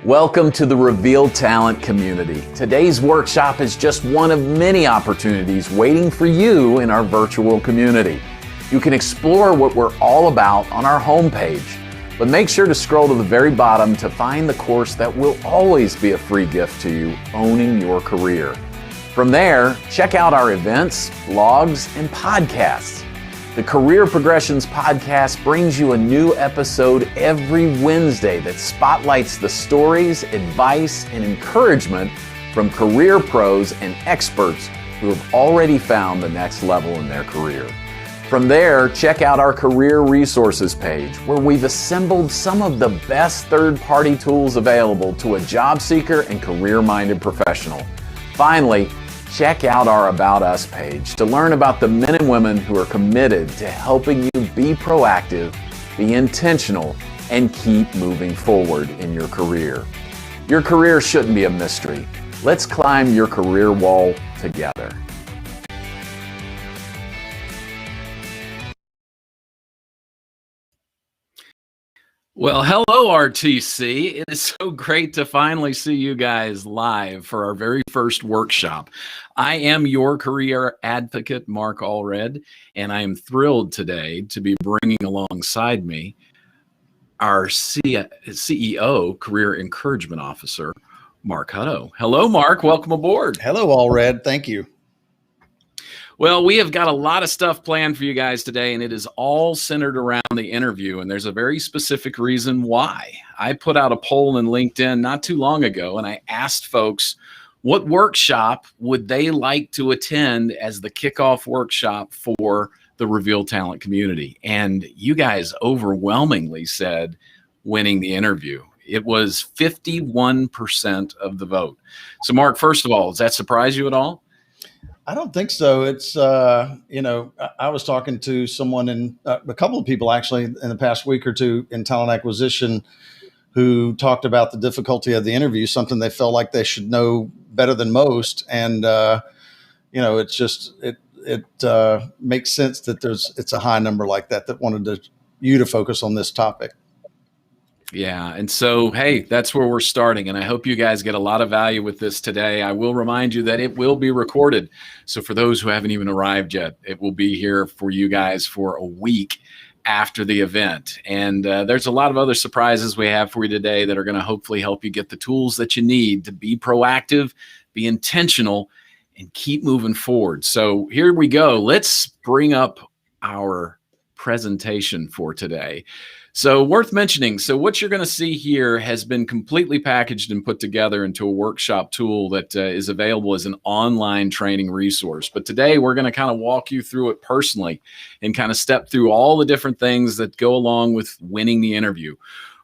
Welcome to the Reveal Talent community. Today's workshop is just one of many opportunities waiting for you in our virtual community. You can explore what we're all about on our homepage, but make sure to scroll to the very bottom to find the course that will always be a free gift to you, Owning Your Career. From there, check out our events, blogs, and podcasts. The Career Progressions podcast brings you a new episode every Wednesday that spotlights the stories, advice, and encouragement from career pros and experts who have already found the next level in their career. From there, check out our career resources page, where we've assembled some of the best third-party tools available to a job seeker and career-minded professional. Finally, check out our About Us page to learn about the men and women who are committed to helping you be proactive, be intentional, and keep moving forward in your career. Your career shouldn't be a mystery. Let's climb your career wall together. Well, hello, RTC. It is so great to finally see you guys live for our very first workshop. I am your career advocate, Marc Hutto, and I am thrilled today to be bringing alongside me our CEO, Career Encouragement Officer, Marc Hutto. Hello, Marc. Welcome aboard. Hello, Allred. Thank you. Well, we have got a lot of stuff planned for you guys today, and it is all centered around the interview, and there's a very specific reason why. I put out a poll in LinkedIn not too long ago, and I asked folks what workshop would they like to attend as the kickoff workshop for the Reveal Talent community, and you guys overwhelmingly said winning the interview. It was 51% of the vote. So, Marc, first of all, does that surprise you at all? I don't think so. It's, I was talking to someone a couple of people actually in the past week or two in talent acquisition who talked about the difficulty of the interview, something they felt like they should know better than most. And, it's just, it makes sense that it's a high number like that wanted you to focus on this topic. Yeah. And so, hey, that's where we're starting. And I hope you guys get a lot of value with this today. I will remind you that it will be recorded. So for those who haven't even arrived yet, it will be here for you guys for a week after the event. And there's a lot of other surprises we have for you today that are going to hopefully help you get the tools that you need to be proactive, be intentional, and keep moving forward. So here we go. Let's bring up our presentation for today. So worth mentioning, so what you're going to see here has been completely packaged and put together into a workshop tool that is available as an online training resource. But today we're going to kind of walk you through it personally and kind of step through all the different things that go along with winning the interview.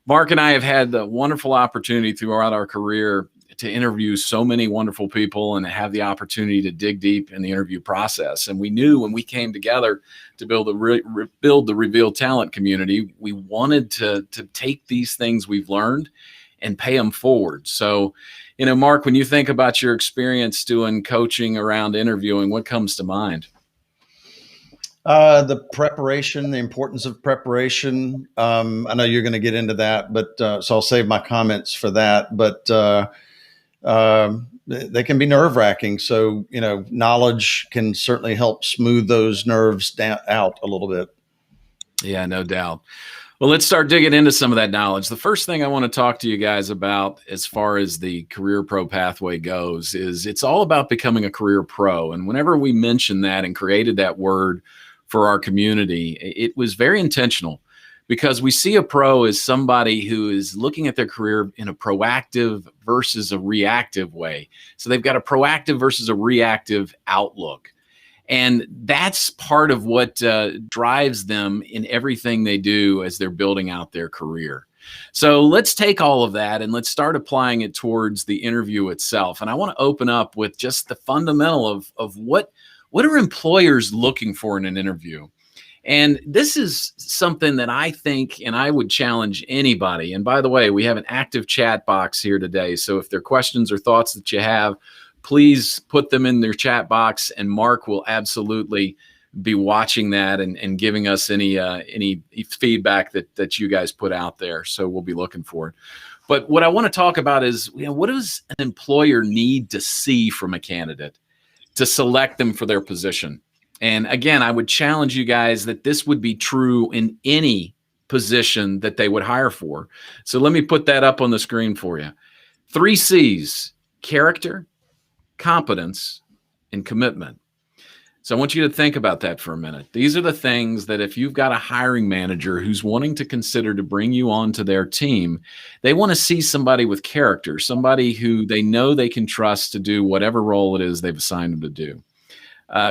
Marc and I have had the wonderful opportunity throughout our career to interview so many wonderful people and have the opportunity to dig deep in the interview process. And we knew when we came together to build the Reveal Talent community, we wanted to take these things we've learned and pay them forward. So, Marc, when you think about your experience doing coaching around interviewing, what comes to mind? The preparation, the importance of preparation. I know you're going to get into that, but so I'll save my comments for that. But they can be nerve-wracking. So, knowledge can certainly help smooth those nerves out a little bit. Yeah, no doubt. Well, let's start digging into some of that knowledge. The first thing I want to talk to you guys about as far as the career pro pathway goes is it's all about becoming a career pro. And whenever we mentioned that and created that word for our community, it was very intentional. Because we see a pro as somebody who is looking at their career in a proactive versus a reactive way. So they've got a proactive versus a reactive outlook. And that's part of what drives them in everything they do as they're building out their career. So let's take all of that and let's start applying it towards the interview itself. And I want to open up with just the fundamental of what are employers looking for in an interview? And this is something that I think, and I would challenge anybody. And by the way, we have an active chat box here today. So if there are questions or thoughts that you have, please put them in their chat box, and Marc will absolutely be watching that and giving us any feedback that you guys put out there. So we'll be looking for it. But what I want to talk about is, what does an employer need to see from a candidate to select them for their position? And again, I would challenge you guys that this would be true in any position that they would hire for. So let me put that up on the screen for you. 3 C's: character, competence, and commitment. So I want you to think about that for a minute. These are the things that if you've got a hiring manager who's wanting to consider to bring you onto their team, they want to see somebody with character, somebody who they know they can trust to do whatever role it is they've assigned them to do.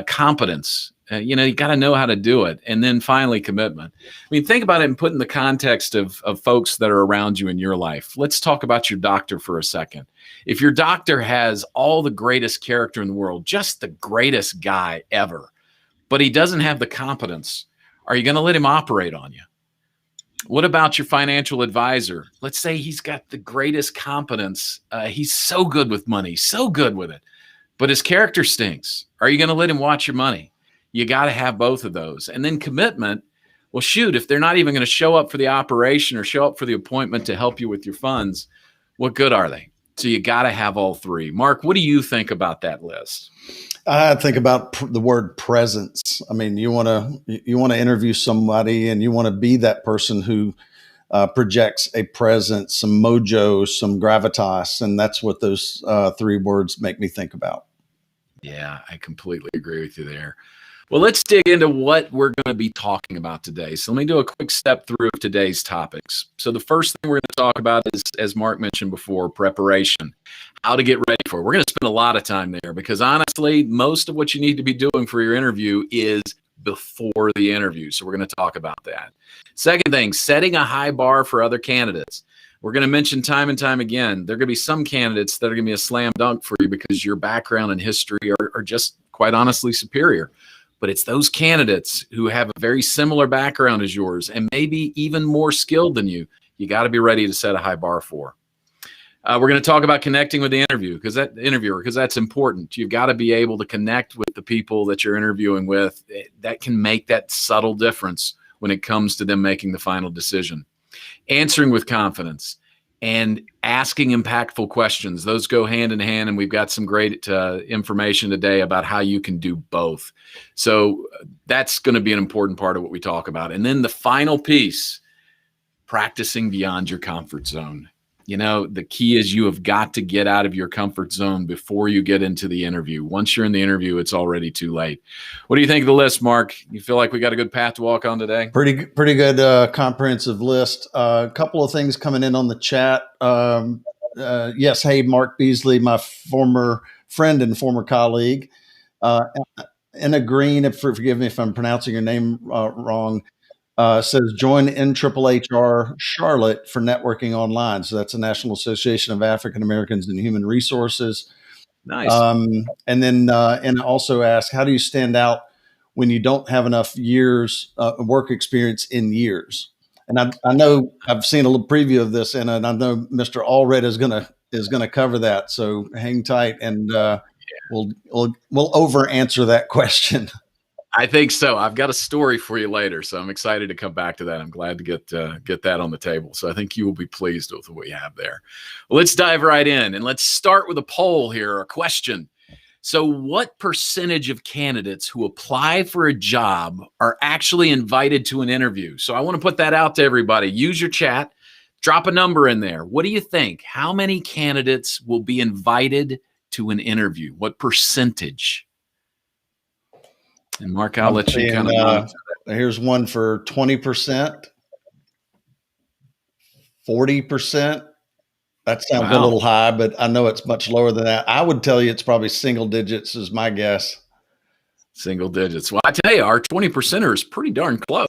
Competence, you got to know how to do it. And then finally, commitment. I mean, think about it and put in the context of folks that are around you in your life. Let's talk about your doctor for a second. If your doctor has all the greatest character in the world, just the greatest guy ever, but he doesn't have the competence, are you going to let him operate on you? What about your financial advisor? Let's say he's got the greatest competence. He's so good with money, so good with it, but his character stinks. Are you going to let him watch your money? You got to have both of those. And then commitment. Well, shoot, if they're not even going to show up for the operation or show up for the appointment to help you with your funds, what good are they? So you got to have all 3. Mark, what do you think about that list? I think about the word presence. I mean, you want to interview somebody, and you want to be that person who projects a presence, some mojo, some gravitas, and that's what those 3 words make me think about. Yeah, I completely agree with you there. Well, let's dig into what we're going to be talking about today. So let me do a quick step through of today's topics. So the first thing we're going to talk about is, as Mark mentioned before, preparation, how to get ready for it. We're going to spend a lot of time there because honestly, most of what you need to be doing for your interview is before the interview. So we're going to talk about that. Second thing, setting a high bar for other candidates. We're going to mention time and time again, there are going to be some candidates that are going to be a slam dunk for you because your background and history are just quite honestly superior. But it's those candidates who have a very similar background as yours and maybe even more skilled than you got to be ready to set a high bar for. We're going to talk about connecting with the interviewer because that's important. You've got to be able to connect with the people that you're interviewing with. That can make that subtle difference when it comes to them making the final decision. Answering with confidence and asking impactful questions. Those go hand in hand, and we've got some great information today about how you can do both. So that's going to be an important part of what we talk about. And then the final piece, practicing beyond your comfort zone. The key is you have got to get out of your comfort zone before you get into the interview. Once you're in the interview, it's already too late. What do you think of the list, Mark? You feel like we got a good path to walk on today? Pretty good comprehensive list. A couple of things coming in on the chat. Yes, hey, Mark Beasley, my former friend and former colleague. Anna Green, forgive me if I'm pronouncing your name wrong, says join NHHR Charlotte for networking online. So that's the National Association of African Americans in Human Resources. Nice. And then and also ask, how do you stand out when you don't have enough years work experience in years? And I know I've seen a little preview of this, and I know Mr. Allred is gonna cover that. So hang tight, and we'll over answer that question. I think so. I've got a story for you later, so I'm excited to come back to that. I'm glad to get that on the table. So I think you will be pleased with what you have there. Well, let's dive right in, and let's start with a poll here, a question. So what percentage of candidates who apply for a job are actually invited to an interview? So I want to put that out to everybody. Use your chat. Drop a number in there. What do you think? How many candidates will be invited to an interview? What percentage? And Mark, I'll let you kind of here's one for 20%, 40%. That sounds a little high, but I know it's much lower than that. I would tell you it's probably single digits is my guess. Single digits. Well, I tell you, our 20%er is pretty darn close.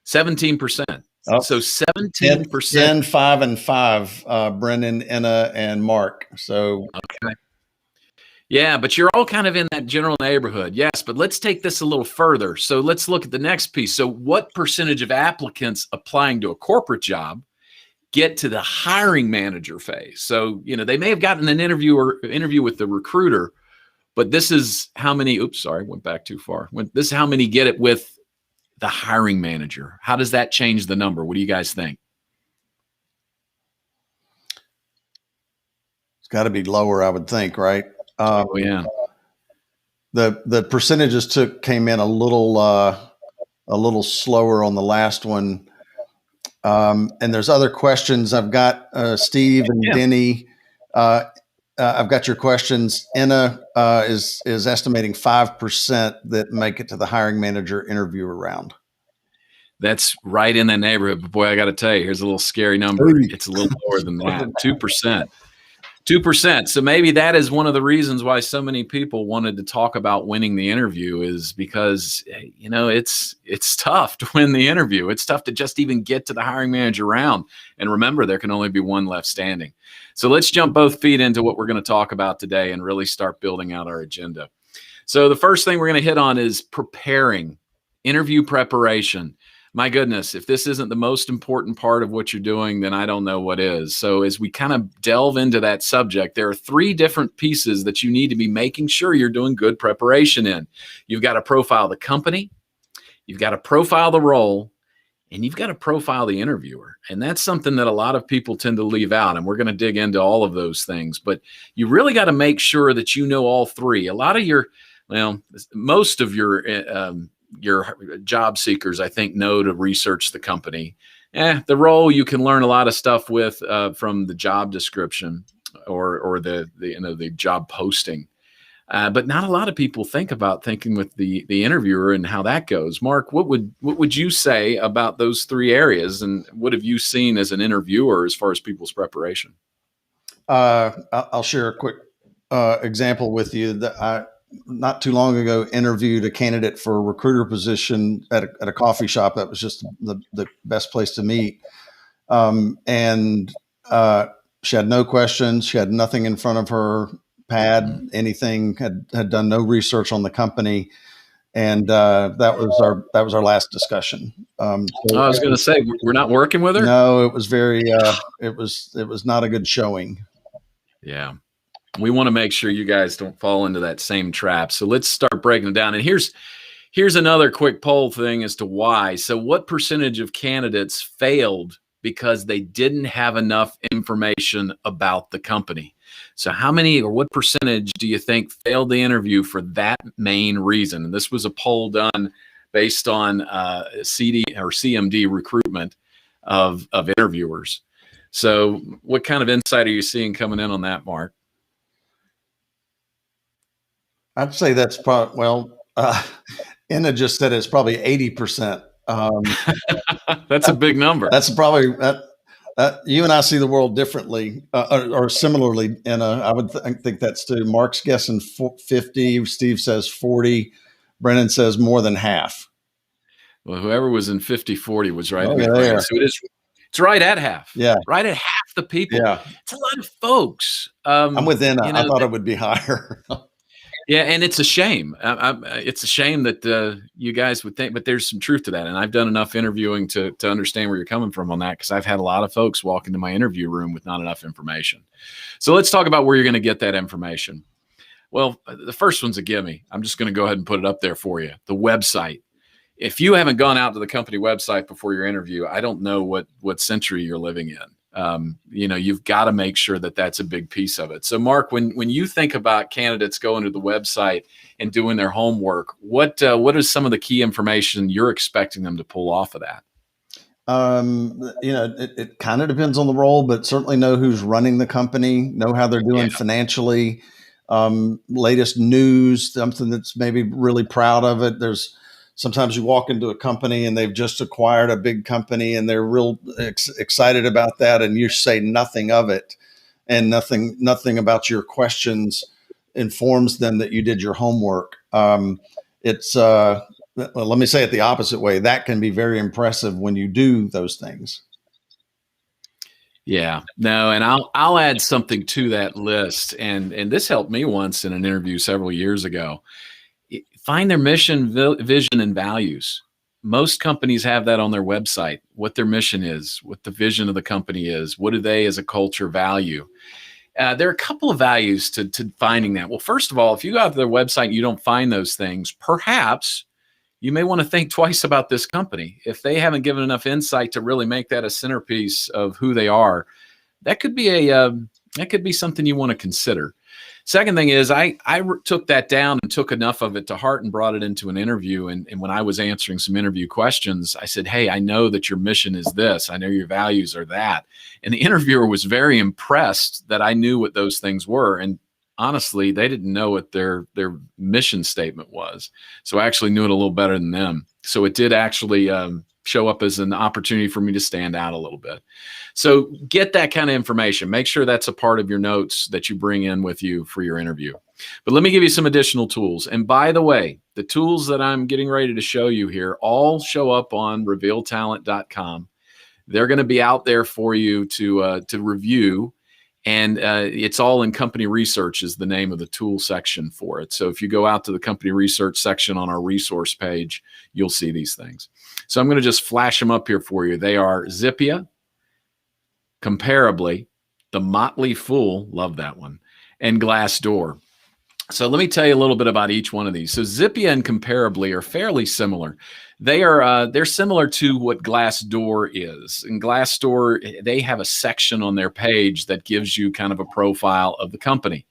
17%. Oh, so 17%. 10, 5, and 5, Brendan, Anna, and Mark. So okay. Yeah, but you're all kind of in that general neighborhood. Yes, but let's take this a little further. So let's look at the next piece. So what percentage of applicants applying to a corporate job get to the hiring manager phase? So, they may have gotten an interview with the recruiter, but this is how many, went back too far. This is how many get it with the hiring manager. How does that change the number? What do you guys think? got to be lower, I would think, right? Oh yeah. The percentages came in a little slower on the last one. And there's other questions. I've got Steve and Denny. I've got your questions. Enna is estimating 5% that make it to the hiring manager interviewer round. That's right in that neighborhood. But boy, I got to tell you, here's a little scary number. It's a little lower than that. 2%. 2%. So maybe that is one of the reasons why so many people wanted to talk about winning the interview, is because, you know, it's tough to win the interview. It's tough to just even get to the hiring manager round. And remember, there can only be one left standing. So let's jump both feet into what we're going to talk about today and really start building out our agenda. So the first thing we're going to hit on is preparing, interview preparation. My goodness, if this isn't the most important part of what you're doing, then I don't know what is. So as we kind of delve into that subject, there are 3 different pieces that you need to be making sure you're doing good preparation in. You've got to profile the company, you've got to profile the role, and you've got to profile the interviewer. And that's something that a lot of people tend to leave out. And we're going to dig into all of those things. But you really got to make sure that you know all 3. A lot of most of your job seekers, I think, know to research the company. The role you can learn a lot of stuff with from the job description or the job posting. But not a lot of people thinking with the interviewer and how that goes. Mark, what would you say about those 3 areas, and what have you seen as an interviewer as far as people's preparation? I'll share a quick example with you that I not too long ago interviewed a candidate for a recruiter position at a coffee shop. That was just the best place to meet. And she had no questions. She had nothing in front of her pad, anything, had done no research on the company. And that was our last discussion. I was going to say, we're not working with her. No, it was it was not a good showing. Yeah. We want to make sure you guys don't fall into that same trap. So let's start breaking it down. And here's another quick poll thing as to why. So what percentage of candidates failed because they didn't have enough information about the company? So how many or what percentage do you think failed the interview for that main reason? And this was a poll done based on CD or CMD recruitment of interviewers. So what kind of insight are you seeing coming in on that, Mark? I'd say that's probably, Enna just said it's probably 80%. That's a big number. That's probably you and I see the world differently or similarly. Enna, I would think that's too. Mark's guessing 50. Steve says 40. Brennan says more than half. Well, whoever was in 50-40 was right. There. So it's right at half. Yeah. Right at half the people. Yeah. It's a lot of folks. I'm with Enna. I thought it would be higher. Yeah, and it's a shame. It's a shame that you guys would think, but there's some truth to that. And I've done enough interviewing to understand where you're coming from on that, because I've had a lot of folks walk into my interview room with not enough information. So let's talk about where you're going to get that information. Well, the first one's a gimme. I'm just going to go ahead and put it up there for you. The website. If you haven't gone out to the company website before your interview, I don't know what century you're living in. You've got to make sure that that's a big piece of it. So Mark, when you think about candidates going to the website and doing their homework, what is some of the key information you're expecting them to pull off of that? It kind of depends on the role, but certainly know who's running the company, know how they're doing financially, latest news, something that's maybe really proud of it. Sometimes you walk into a company and they've just acquired a big company and they're real excited about that, and you say nothing of it, and nothing about your questions informs them that you did your homework. Let me say it the opposite way. That can be very impressive when you do those things. Yeah, no, and I'll add something to that list, and this helped me once in an interview several years ago. Find their mission, vision, and values. Most companies have that on their website, what their mission is, what the vision of the company is, what do they as a culture value. There are a couple of values to finding that. Well, first of all, if you go out to their website and you don't find those things, perhaps you may want to think twice about this company. If they haven't given enough insight to really make that a centerpiece of who they are, that could be a That could be something you want to consider. Second thing is I took that down and took enough of it to heart and brought it into an interview. And when I was answering some interview questions, I said, hey, I know that your mission is this. I know your values are that. And the interviewer was very impressed that I knew what those things were. And honestly, they didn't know what their mission statement was. So I actually knew it a little better than them. So it did actually show up as an opportunity for me to stand out a little bit. So get that kind of information. Make sure that's a part of your notes that you bring in with you for your interview. But let me give you some additional tools. And by the way, the tools that I'm getting ready to show you here all show up on revealtalent.com. They're going to be out there for you to review. And it's all in company research is the name of the tool section for it. So if you go out to the company research section on our resource page, you'll see these things. So I'm going to just flash them up here for you. They are Zippia, Comparably, The Motley Fool, love that one, and Glassdoor. So let me tell you a little bit about each one of these. So Zippia and Comparably are fairly similar. They're similar to what Glassdoor is. In Glassdoor, they have a section on their page that gives you kind of a profile of the company.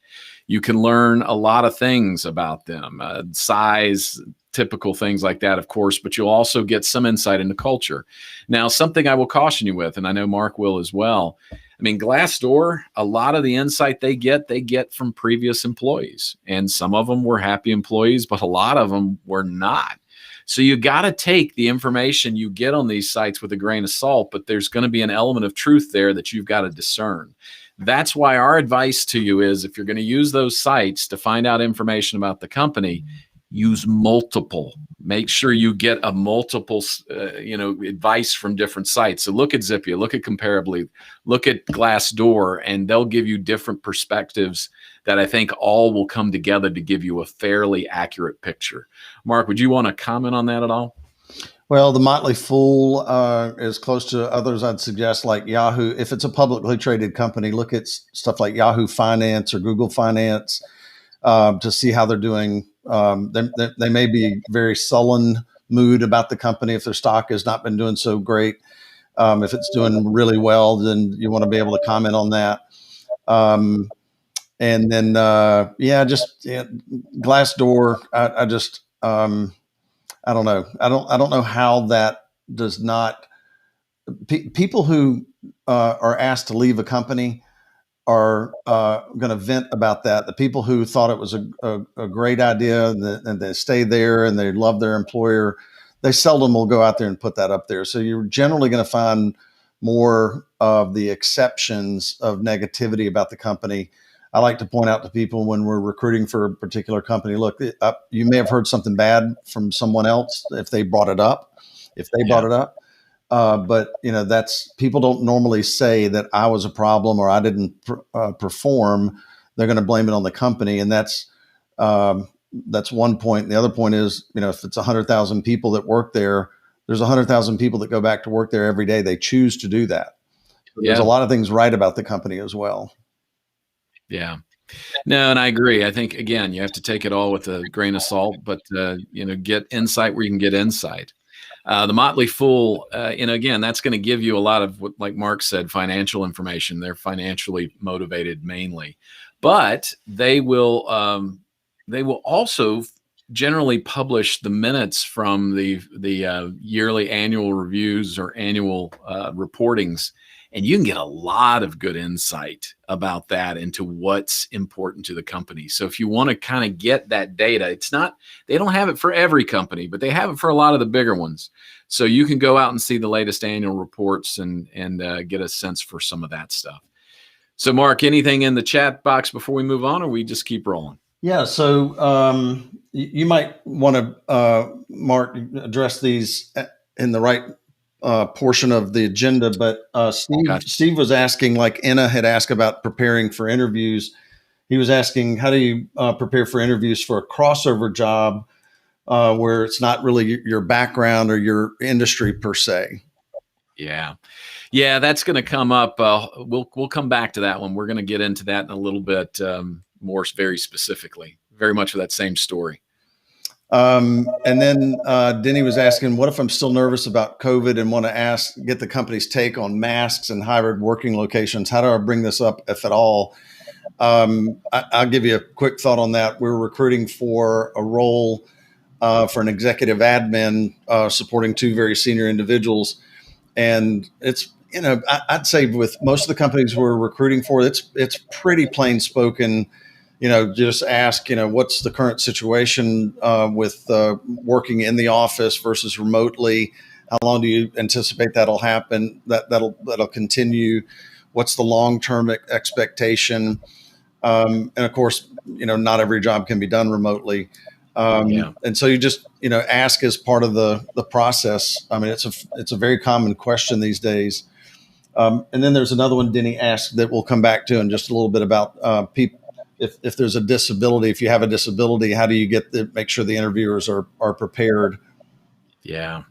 You can learn a lot of things about them, size, typical things like that, of course, but you'll also get some insight into culture. Now, something I will caution you with, and I know Mark will as well. I mean, Glassdoor, a lot of the insight they get from previous employees. And some of them were happy employees, but a lot of them were not. So you got to take the information you get on these sites with a grain of salt, but there's going to be an element of truth there that you've got to discern. That's why our advice to you is if you're going to use those sites to find out information about the company, use multiple. Make sure you get a multiple, advice from different sites. So look at Zippia, look at Comparably, look at Glassdoor, and they'll give you different perspectives that I think all will come together to give you a fairly accurate picture. Mark, would you want to comment on that at all? Well, the Motley Fool is close to others. I'd suggest like Yahoo. If it's a publicly traded company, look at stuff like Yahoo Finance or Google Finance to see how they're doing. They may be very sullen mood about the company if their stock has not been doing so great. If it's doing really well, then you want to be able to comment on that. And then, Glassdoor. I don't know. I don't know how that does not. People who are asked to leave a company are going to vent about that. The people who thought it was a great idea and they stay there and they love their employer, they seldom will go out there and put that up there. So you're generally going to find more of the exceptions of negativity about the company. I like to point out to people when we're recruiting for a particular company, look, you may have heard something bad from someone else if they brought it up. But that's people don't normally say that I was a problem or I didn't perform. They're going to blame it on the company, and that's one point. And the other point is, if it's 100,000 people that work there, there's 100,000 people that go back to work there every day. They choose to do that. So there's a lot of things right about the company as well. Yeah. No, and I agree. I think, again, you have to take it all with a grain of salt, but, get insight where you can get insight. The Motley Fool, again, that's going to give you a lot of what, like Mark said, financial information. They're financially motivated mainly, but they will also generally publish the minutes from the yearly annual reviews or annual reportings. And you can get a lot of good insight about that into what's important to the company. So if you want to kind of get that data, they don't have it for every company, but they have it for a lot of the bigger ones. So you can go out and see the latest annual reports and get a sense for some of that stuff. So Mark, anything in the chat box before we move on, or we just keep rolling? Yeah. So you might want to, Mark, address these in the right portion of the agenda, but Steve was asking, like Anna had asked about preparing for interviews. He was asking, how do you prepare for interviews for a crossover job where it's not really your background or your industry per se? Yeah, that's going to come up. We'll come back to that one. We're going to get into that in a little bit more, very specifically, very much of that same story. And then Denny was asking, what if I'm still nervous about COVID and want to get the company's take on masks and hybrid working locations? How do I bring this up, if at all? I'll give you a quick thought on that. We're recruiting for a role for an executive admin supporting two very senior individuals. And it's, I'd say with most of the companies we're recruiting for, it's pretty plain spoken. Just ask, what's the current situation with working in the office versus remotely? How long do you anticipate that'll happen? That'll continue? What's the long-term expectation? And of course, not every job can be done remotely. And so you just, ask as part of the process. I mean, it's a very common question these days. And then there's another one Denny asked that we'll come back to in just a little bit about people. If there's a disability, if you have a disability, how do you make sure the interviewers are prepared? Yeah.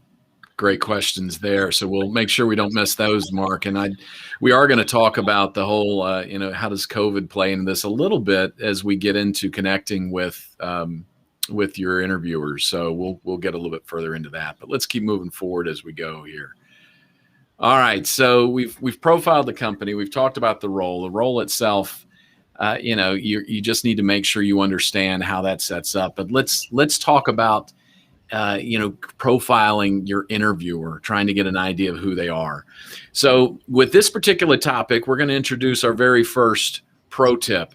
Great questions there. So we'll make sure we don't miss those, Mark. And we are going to talk about the whole, how does COVID play into this a little bit as we get into connecting with your interviewers. So we'll get a little bit further into that, but let's keep moving forward as we go here. All right. So we've profiled the company. We've talked about the role itself. You just need to make sure you understand how that sets up. But let's talk about, profiling your interviewer, trying to get an idea of who they are. So with this particular topic, we're going to introduce our very first pro tip.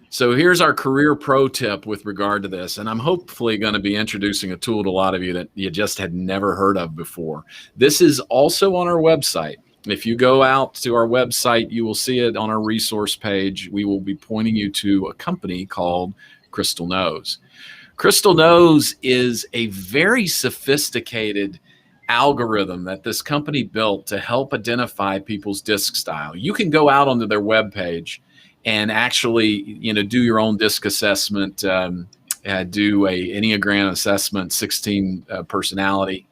So here's our career pro tip with regard to this. And I'm hopefully going to be introducing a tool to a lot of you that you just had never heard of before. This is also on our website. If you go out to our website, you will see it on our resource page. We will be pointing you to a company called Crystal Knows. Crystal Knows is a very sophisticated algorithm that this company built to help identify people's disc style. You can go out onto their webpage and actually, do your own disc assessment, do a Enneagram assessment, 16 personality.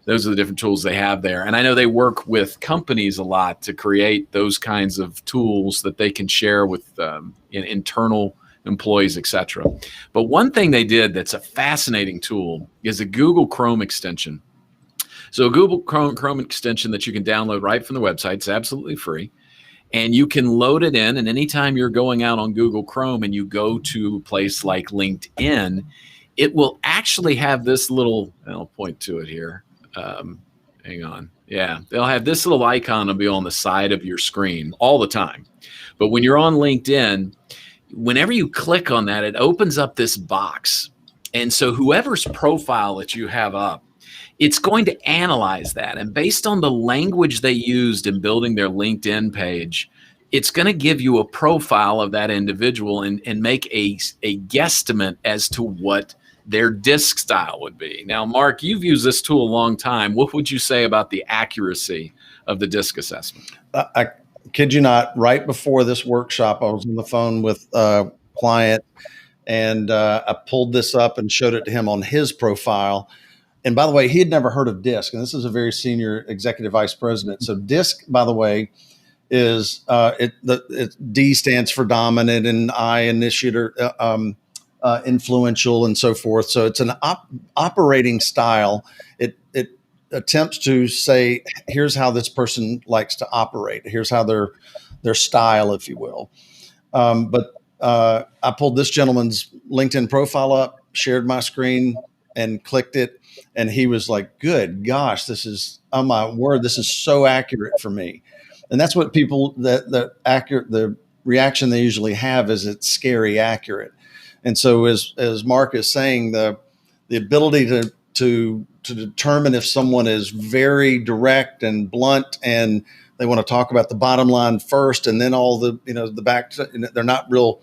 Those are the different tools they have there. And I know they work with companies a lot to create those kinds of tools that they can share with internal employees, et cetera. But one thing they did that's a fascinating tool is a Google Chrome extension. So a Google Chrome extension that you can download right from the website. It's absolutely free. And you can load it in. And anytime you're going out on Google Chrome and you go to a place like LinkedIn, it will actually have this little, I'll point to it here. Hang on. Yeah, they'll have this little icon will be on the side of your screen all the time. But when you're on LinkedIn, whenever you click on that, it opens up this box. And so whoever's profile that you have up, it's going to analyze that. And based on the language they used in building their LinkedIn page, it's going to give you a profile of that individual and make a guesstimate as to what their disc style would be. Now, Mark, you've used this tool a long time. What would you say about the accuracy of the disc assessment? I kid you not, right before this workshop, I was on the phone with a client and I pulled this up and showed it to him on his profile. And by the way, he had never heard of DISC, and this is a very senior executive vice president. So DISC, by the way, is D stands for dominant and I initiator, influential and so forth. So it's an operating style. It attempts to say, here's how this person likes to operate. Here's how their style, if you will. But I pulled this gentleman's LinkedIn profile up, shared my screen, and clicked it. And he was like, good gosh, this is, oh my word, this is so accurate for me. And that's what people, the reaction they usually have is it's scary accurate. And so as Mark is saying, the ability to determine if someone is very direct and blunt and they want to talk about the bottom line first and then all the, the back, they're not real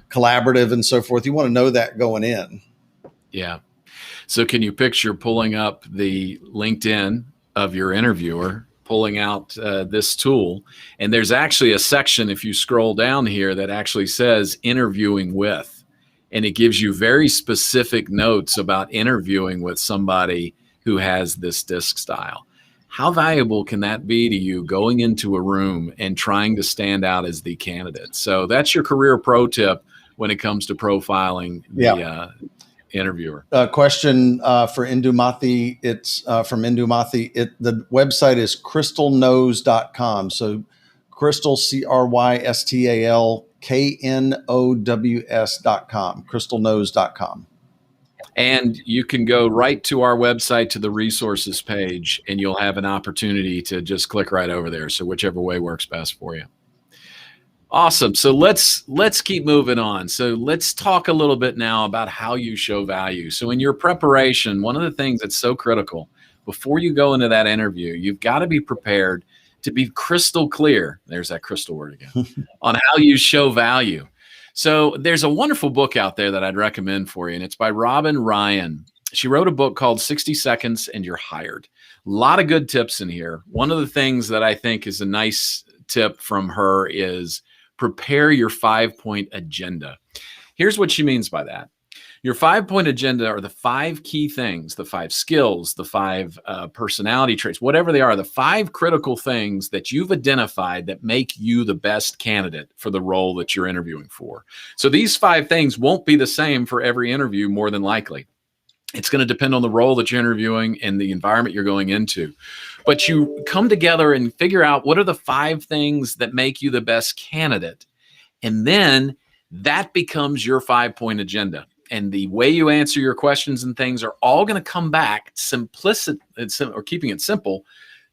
collaborative and so forth. You want to know that going in. Yeah. So can you picture pulling up the LinkedIn of your interviewer, pulling out this tool? And there's actually a section, if you scroll down here, that actually says interviewing with. And it gives you very specific notes about interviewing with somebody who has this disc style. How valuable can that be to you going into a room and trying to stand out as the candidate? So that's your career pro tip when it comes to profiling interviewer. Question for Indumathi. It's from Indumathi. The website is crystalknows.com. So Crystal, CrystalKnows.com, crystalknows.com. And you can go right to our website to the resources page, and you'll have an opportunity to just click right over there. So whichever way works best for you. Awesome. So let's keep moving on. So let's talk a little bit now about how you show value. So in your preparation, one of the things that's so critical before you go into that interview, you've got to be prepared to be crystal clear. There's that crystal word again on how you show value. So there's a wonderful book out there that I'd recommend for you, and it's by Robin Ryan. She wrote a book called 60 Seconds and You're Hired. A lot of good tips in here. One of the things that I think is a nice tip from her is prepare your 5-point agenda. Here's what she means by that. Your 5-point agenda are the 5 key things, the 5 skills, the 5 personality traits, whatever they are, the 5 critical things that you've identified that make you the best candidate for the role that you're interviewing for. So these 5 things won't be the same for every interview, more than likely. It's going to depend on the role that you're interviewing and the environment you're going into. But you come together and figure out what are the 5 things that make you the best candidate. And then that becomes your 5-point agenda. And the way you answer your questions and things are all going to come back simplicity, or keeping it simple,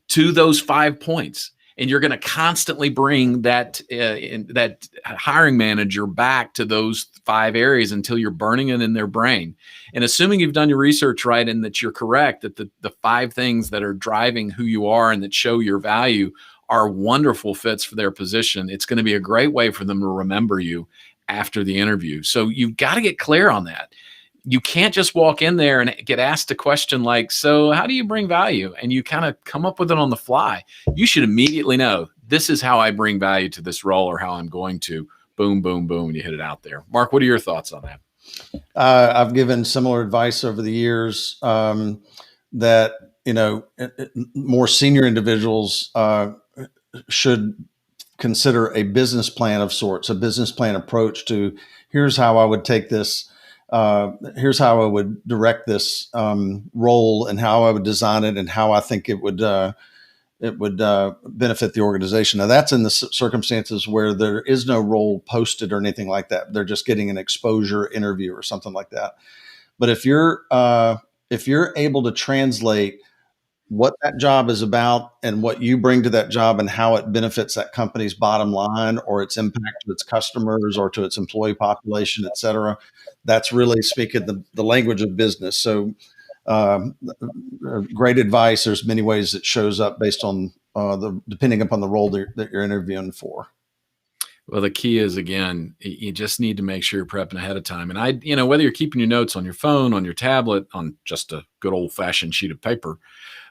to those 5 points. And you're going to constantly bring that that hiring manager back to those 5 areas until you're burning it in their brain. And assuming you've done your research right and that you're correct, that the 5 things that are driving who you are and that show your value are wonderful fits for their position, it's going to be a great way for them to remember you after the interview. So you've got to get clear on that. You can't just walk in there and get asked a question like, so how do you bring value? And you kind of come up with it on the fly. You should immediately know, this is how I bring value to this role, or how I'm going to. Boom, boom, boom, and you hit it out there. Mark, what are your thoughts on that? I've given similar advice over the years that, more senior individuals should consider a business plan of sorts, a business plan approach to, here's how I would take this, here's how I would direct this role, and how I would design it, and how I think it would benefit the organization. Now, that's in the circumstances where there is no role posted or anything like that. They're just getting an exposure interview or something like that. But if you're able to translate what that job is about and what you bring to that job and how it benefits that company's bottom line or its impact to its customers or to its employee population, et cetera, that's really speaking the language of business. So great advice. There's many ways it shows up based on depending upon the role that you're interviewing for. Well, the key is, again, you just need to make sure you're prepping ahead of time. And whether you're keeping your notes on your phone, on your tablet, on just a good old fashioned sheet of paper,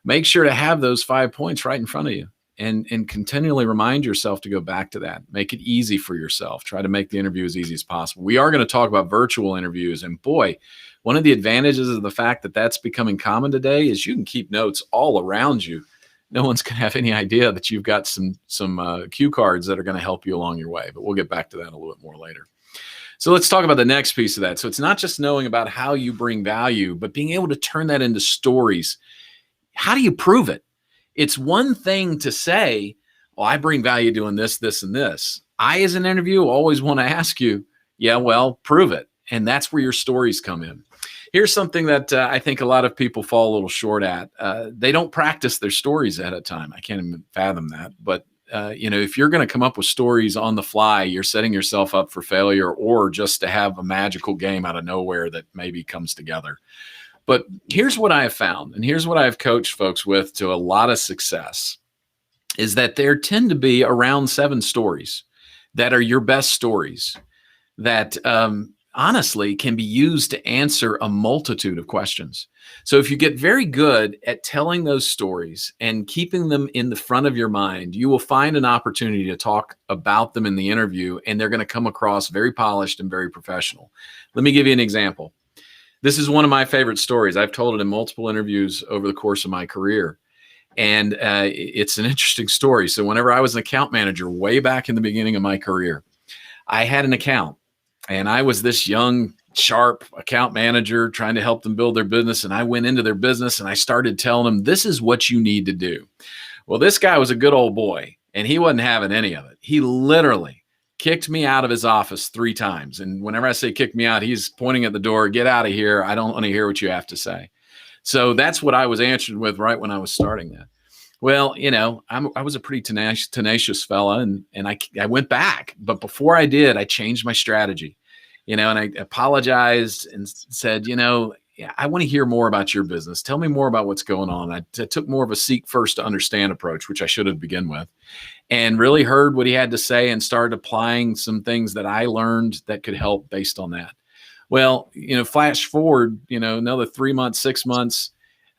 make sure to have those 5 points right in front of you, and continually remind yourself to go back to that. Make it easy for yourself. Try to make the interview as easy as possible. We are going to talk about virtual interviews, and boy, one of the advantages of the fact that that's becoming common today is you can keep notes all around you. No one's going to have any idea that you've got some cue cards that are going to help you along your way, but we'll get back to that a little bit more later. So let's talk about the next piece of that. So it's not just knowing about how you bring value, but being able to turn that into stories. How do you prove it? It's one thing to say, well, I bring value doing this, this, and this. I, as an interview, always want to ask you, yeah, well, prove it. And that's where your stories come in. Here's something that I think a lot of people fall a little short at. They don't practice their stories ahead of time. I can't even fathom that. But, if you're going to come up with stories on the fly, you're setting yourself up for failure, or just to have a magical game out of nowhere that maybe comes together. But here's what I have found, and here's what I've coached folks with to a lot of success, is that there tend to be around 7 stories that are your best stories that honestly can be used to answer a multitude of questions. So if you get very good at telling those stories and keeping them in the front of your mind, you will find an opportunity to talk about them in the interview, and they're going to come across very polished and very professional. Let me give you an example. This is one of my favorite stories. I've told it in multiple interviews over the course of my career. And it's an interesting story. So whenever I was an account manager way back in the beginning of my career, I had an account, and I was this young sharp account manager trying to help them build their business. And I went into their business and I started telling them, this is what you need to do. Well, this guy was a good old boy and he wasn't having any of it. He literally kicked me out of his office 3 times. And whenever I say kick me out, he's pointing at the door, get out of here. I don't want to hear what you have to say. So that's what I was answered with right when I was starting that. Well, I was a pretty tenacious fella and I went back. But before I did, I changed my strategy. And I apologized and said, I want to hear more about your business. Tell me more about what's going on. I took more of a seek first to understand approach, which I should have begun with, and really heard what he had to say and started applying some things that I learned that could help based on that. Well, flash forward, another 3 months, 6 months,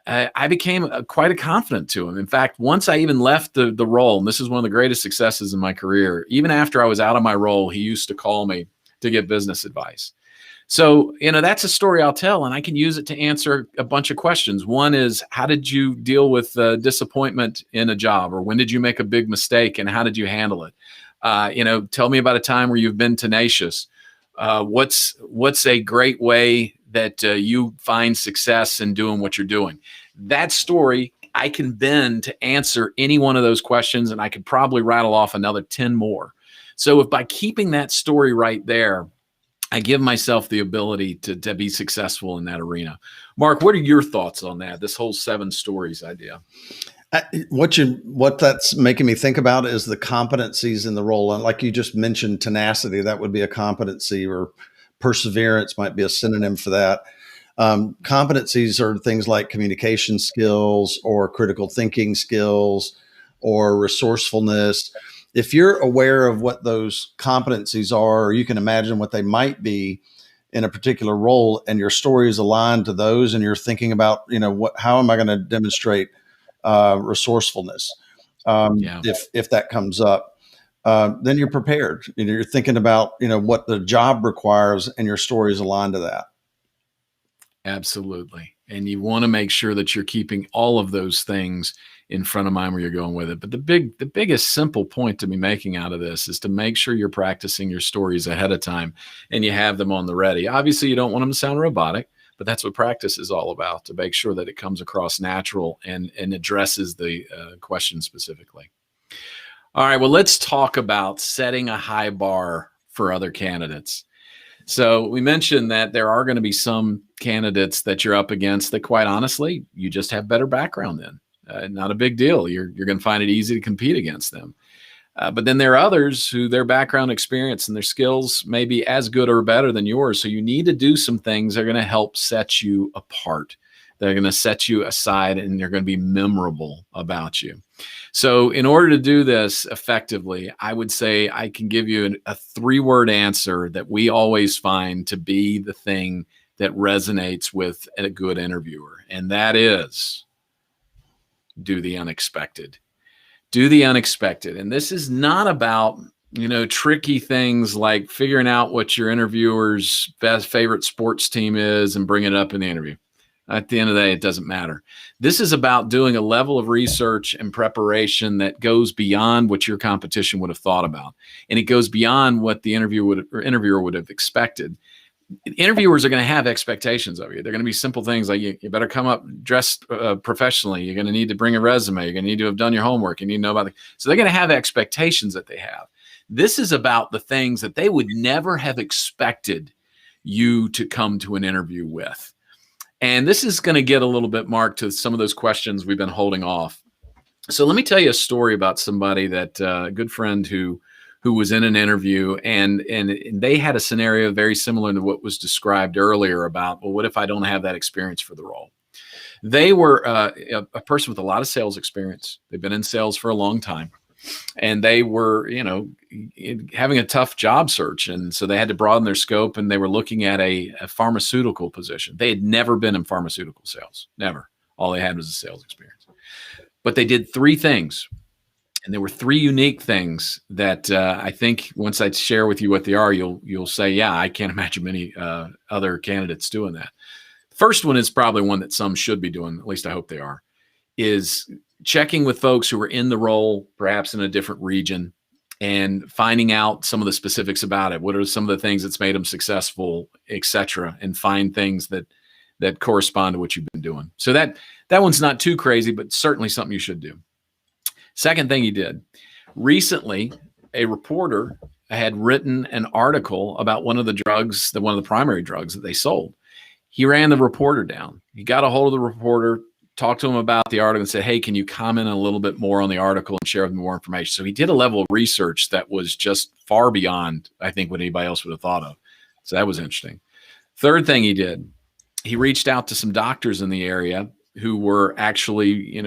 I became quite a confidant to him. In fact, once I even left the role, and this is one of the greatest successes in my career, even after I was out of my role, he used to call me to get business advice. So, that's a story I'll tell, and I can use it to answer a bunch of questions. One is, how did you deal with disappointment in a job, or when did you make a big mistake and how did you handle it? Tell me about a time where you've been tenacious. What's a great way that you find success in doing what you're doing? That story I can bend to answer any one of those questions, and I could probably rattle off another 10 more. So if by keeping that story right there, I give myself the ability to be successful in that arena. Mark, what are your thoughts on that? This whole 7 stories idea. What that's making me think about is the competencies in the role. And like you just mentioned, tenacity, that would be a competency, or perseverance might be a synonym for that. Competencies are things like communication skills or critical thinking skills or resourcefulness. If you're aware of what those competencies are, or you can imagine what they might be in a particular role, and your story is aligned to those, and you're thinking about, how am I going to demonstrate resourcefulness? If that comes up, then you're prepared. You're thinking about, what the job requires, and your story is aligned to that. Absolutely. And you want to make sure that you're keeping all of those things in front of mind where you're going with it. But the biggest simple point to be making out of this is to make sure you're practicing your stories ahead of time and you have them on the ready. Obviously, you don't want them to sound robotic, but that's what practice is all about, to make sure that it comes across natural and addresses the question specifically. All right, well, let's talk about setting a high bar for other candidates. So we mentioned that there are going to be some candidates that you're up against that, quite honestly, you just have better background in. Not a big deal. You're going to find it easy to compete against them. But then there are others who their background experience and their skills may be as good or better than yours. So you need to do some things that are going to help set you apart. They're going to set you aside, and they're going to be memorable about you. So in order to do this effectively, I would say I can give you a 3-word answer that we always find to be the thing that resonates with a good interviewer. And that is, do the unexpected. Do the unexpected. And this is not about, tricky things like figuring out what your interviewer's best favorite sports team is and bringing it up in the interview. At the end of the day, it doesn't matter. This is about doing a level of research and preparation that goes beyond what your competition would have thought about. And it goes beyond what the interviewer would have expected. Interviewers are going to have expectations of you. They're going to be simple things like you better come up dressed professionally. You're going to need to bring a resume. You're going to need to have done your homework. You need to know about so they're going to have expectations that they have. This is about the things that they would never have expected you to come to an interview with. And this is going to get a little bit, Mark, to some of those questions we've been holding off. So let me tell you a story about somebody that a good friend who was in an interview, and they had a scenario very similar to what was described earlier about, well, what if I don't have that experience for the role? They were a person with a lot of sales experience. They've been in sales for a long time. And they were, having a tough job search. And so they had to broaden their scope, and they were looking at a pharmaceutical position. They had never been in pharmaceutical sales, never. All they had was a sales experience. But they did 3 things. And there were 3 unique things that I think once I share with you what they are, you'll say, yeah, I can't imagine many other candidates doing that. First one is probably one that some should be doing, at least I hope they are, is checking with folks who are in the role, perhaps in a different region, and finding out some of the specifics about it. What are some of the things that's made them successful, et cetera, and find things that correspond to what you've been doing. So that one's not too crazy, but certainly something you should do. Second thing he did, recently, a reporter had written an article about one of the drugs, one of the primary drugs that they sold. He ran the reporter down. He got a hold of the reporter, talked to him about the article and said, hey, can you comment a little bit more on the article and share with me more information? So he did a level of research that was just far beyond, I think, what anybody else would have thought of. So that was interesting. Third thing he did, he reached out to some doctors in the area who were actually,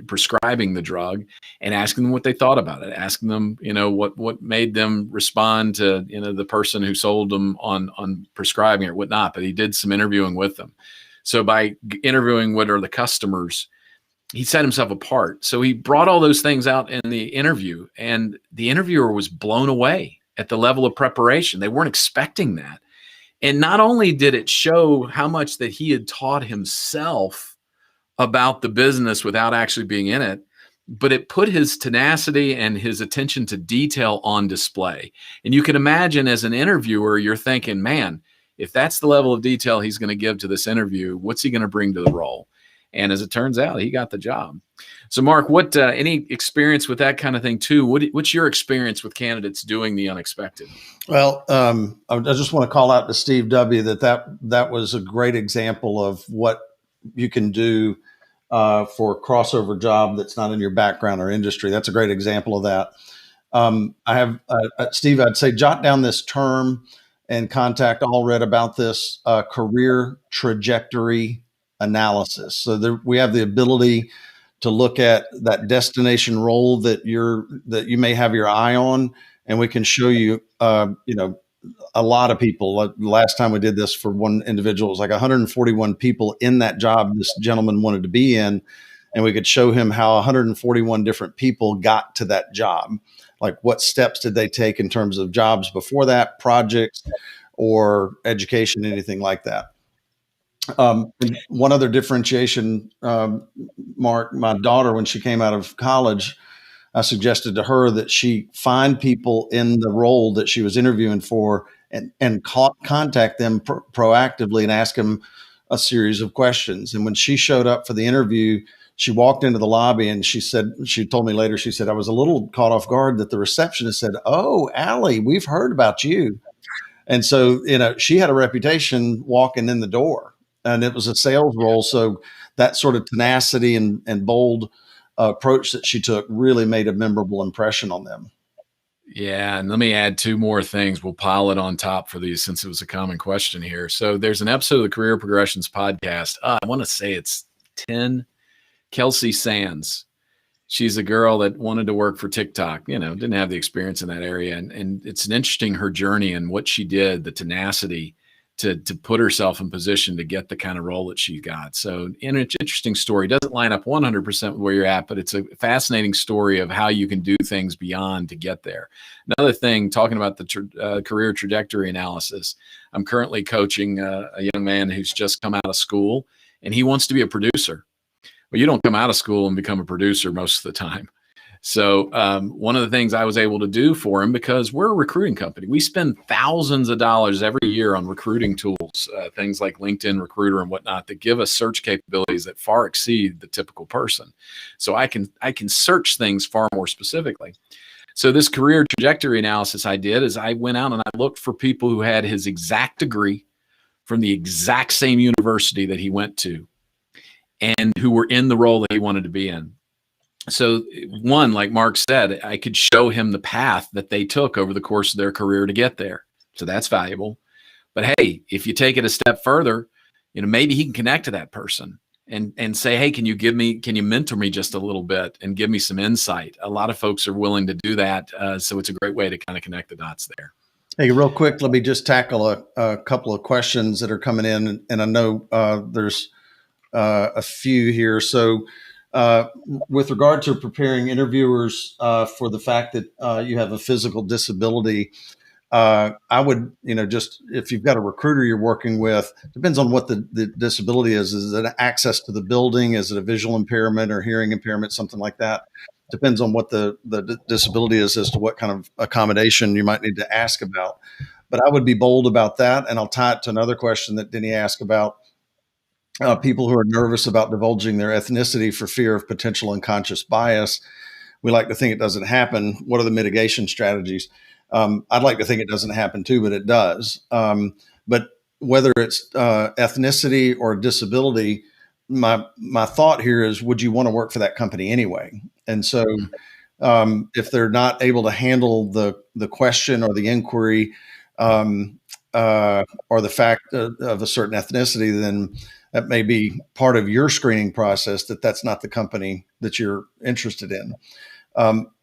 prescribing the drug and asking them what they thought about it, asking them, what made them respond to, the person who sold them on prescribing it or whatnot. But he did some interviewing with them. So by interviewing what are the customers, he set himself apart. So he brought all those things out in the interview, and the interviewer was blown away at the level of preparation. They weren't expecting that. And not only did it show how much that he had taught himself about the business without actually being in it, but it put his tenacity and his attention to detail on display. And you can imagine as an interviewer, you're thinking, man, if that's the level of detail he's going to give to this interview, what's he going to bring to the role? And as it turns out, he got the job. So Mark, what any experience with that kind of thing too? What's your experience with candidates doing the unexpected? Well, I just want to call out to Steve W. that was a great example of what you can do for a crossover job that's not in your background or industry. That's a great example of that. I have Steve, I'd say jot down this term and contact all read about this career trajectory analysis. So we have the ability to look at that destination role that you may have your eye on, and we can show you, a lot of people. Like last time we did this for one individual, it was like 141 people in that job this gentleman wanted to be in, and we could show him how 141 different people got to that job. Like what steps did they take in terms of jobs before that, projects or education, anything like that. One other differentiation, Mark, my daughter, when she came out of college, I suggested to her that she find people in the role that she was interviewing for and contact them proactively and ask them a series of questions. And when she showed up for the interview, she walked into the lobby and she told me later, she said, I was a little caught off guard that the receptionist said, "Oh, Allie, we've heard about you." And so, she had a reputation walking in the door, and it was a sales role. So that sort of tenacity and bold approach that she took really made a memorable impression on them. Yeah. And let me add two more things. We'll pile it on top for these since it was a common question here. So there's an episode of the Career Progressions podcast. I want to say it's 10. Kelsey Sands. She's a girl that wanted to work for TikTok, didn't have the experience in that area. And it's an interesting, her journey and what she did, the tenacity to put herself in position to get the kind of role that she got. So an interesting story. Doesn't line up 100% with where you're at, but it's a fascinating story of how you can do things beyond to get there. Another thing, talking about the career trajectory analysis, I'm currently coaching a young man who's just come out of school, and he wants to be a producer. Well, you don't come out of school and become a producer most of the time. So one of the things I was able to do for him, because we're a recruiting company, we spend thousands of dollars every year on recruiting tools, things like LinkedIn Recruiter and whatnot, that give us search capabilities that far exceed the typical person. So I can search things far more specifically. So this career trajectory analysis I did is I went out and I looked for people who had his exact degree from the exact same university that he went to and who were in the role that he wanted to be in. So one, like Mark said, I could show him the path that they took over the course of their career to get there. So that's valuable. But hey, if you take it a step further, maybe he can connect to that person and say, hey, can you mentor me just a little bit and give me some insight? A lot of folks are willing to do that. So it's a great way to kind of connect the dots there. Hey, real quick, let me just tackle a couple of questions that are coming in. And I know there's a few here. So with regard to preparing interviewers for the fact that you have a physical disability, I would, just if you've got a recruiter you're working with, depends on what the disability is. Is it access to the building? Is it a visual impairment or hearing impairment, something like that? depends on what the disability is as to what kind of accommodation you might need to ask about. But I would be bold about that. And I'll tie it to another question that Denny asked about people who are nervous about divulging their ethnicity for fear of potential unconscious bias. We like to think it doesn't happen. What are the mitigation strategies? I'd like to think it doesn't happen too, but it does. But whether it's ethnicity or disability, my thought here is, would you want to work for that company anyway? And so if they're not able to handle the question or the inquiry or the fact of a certain ethnicity, then that may be part of your screening process, that's not the company that you're interested in.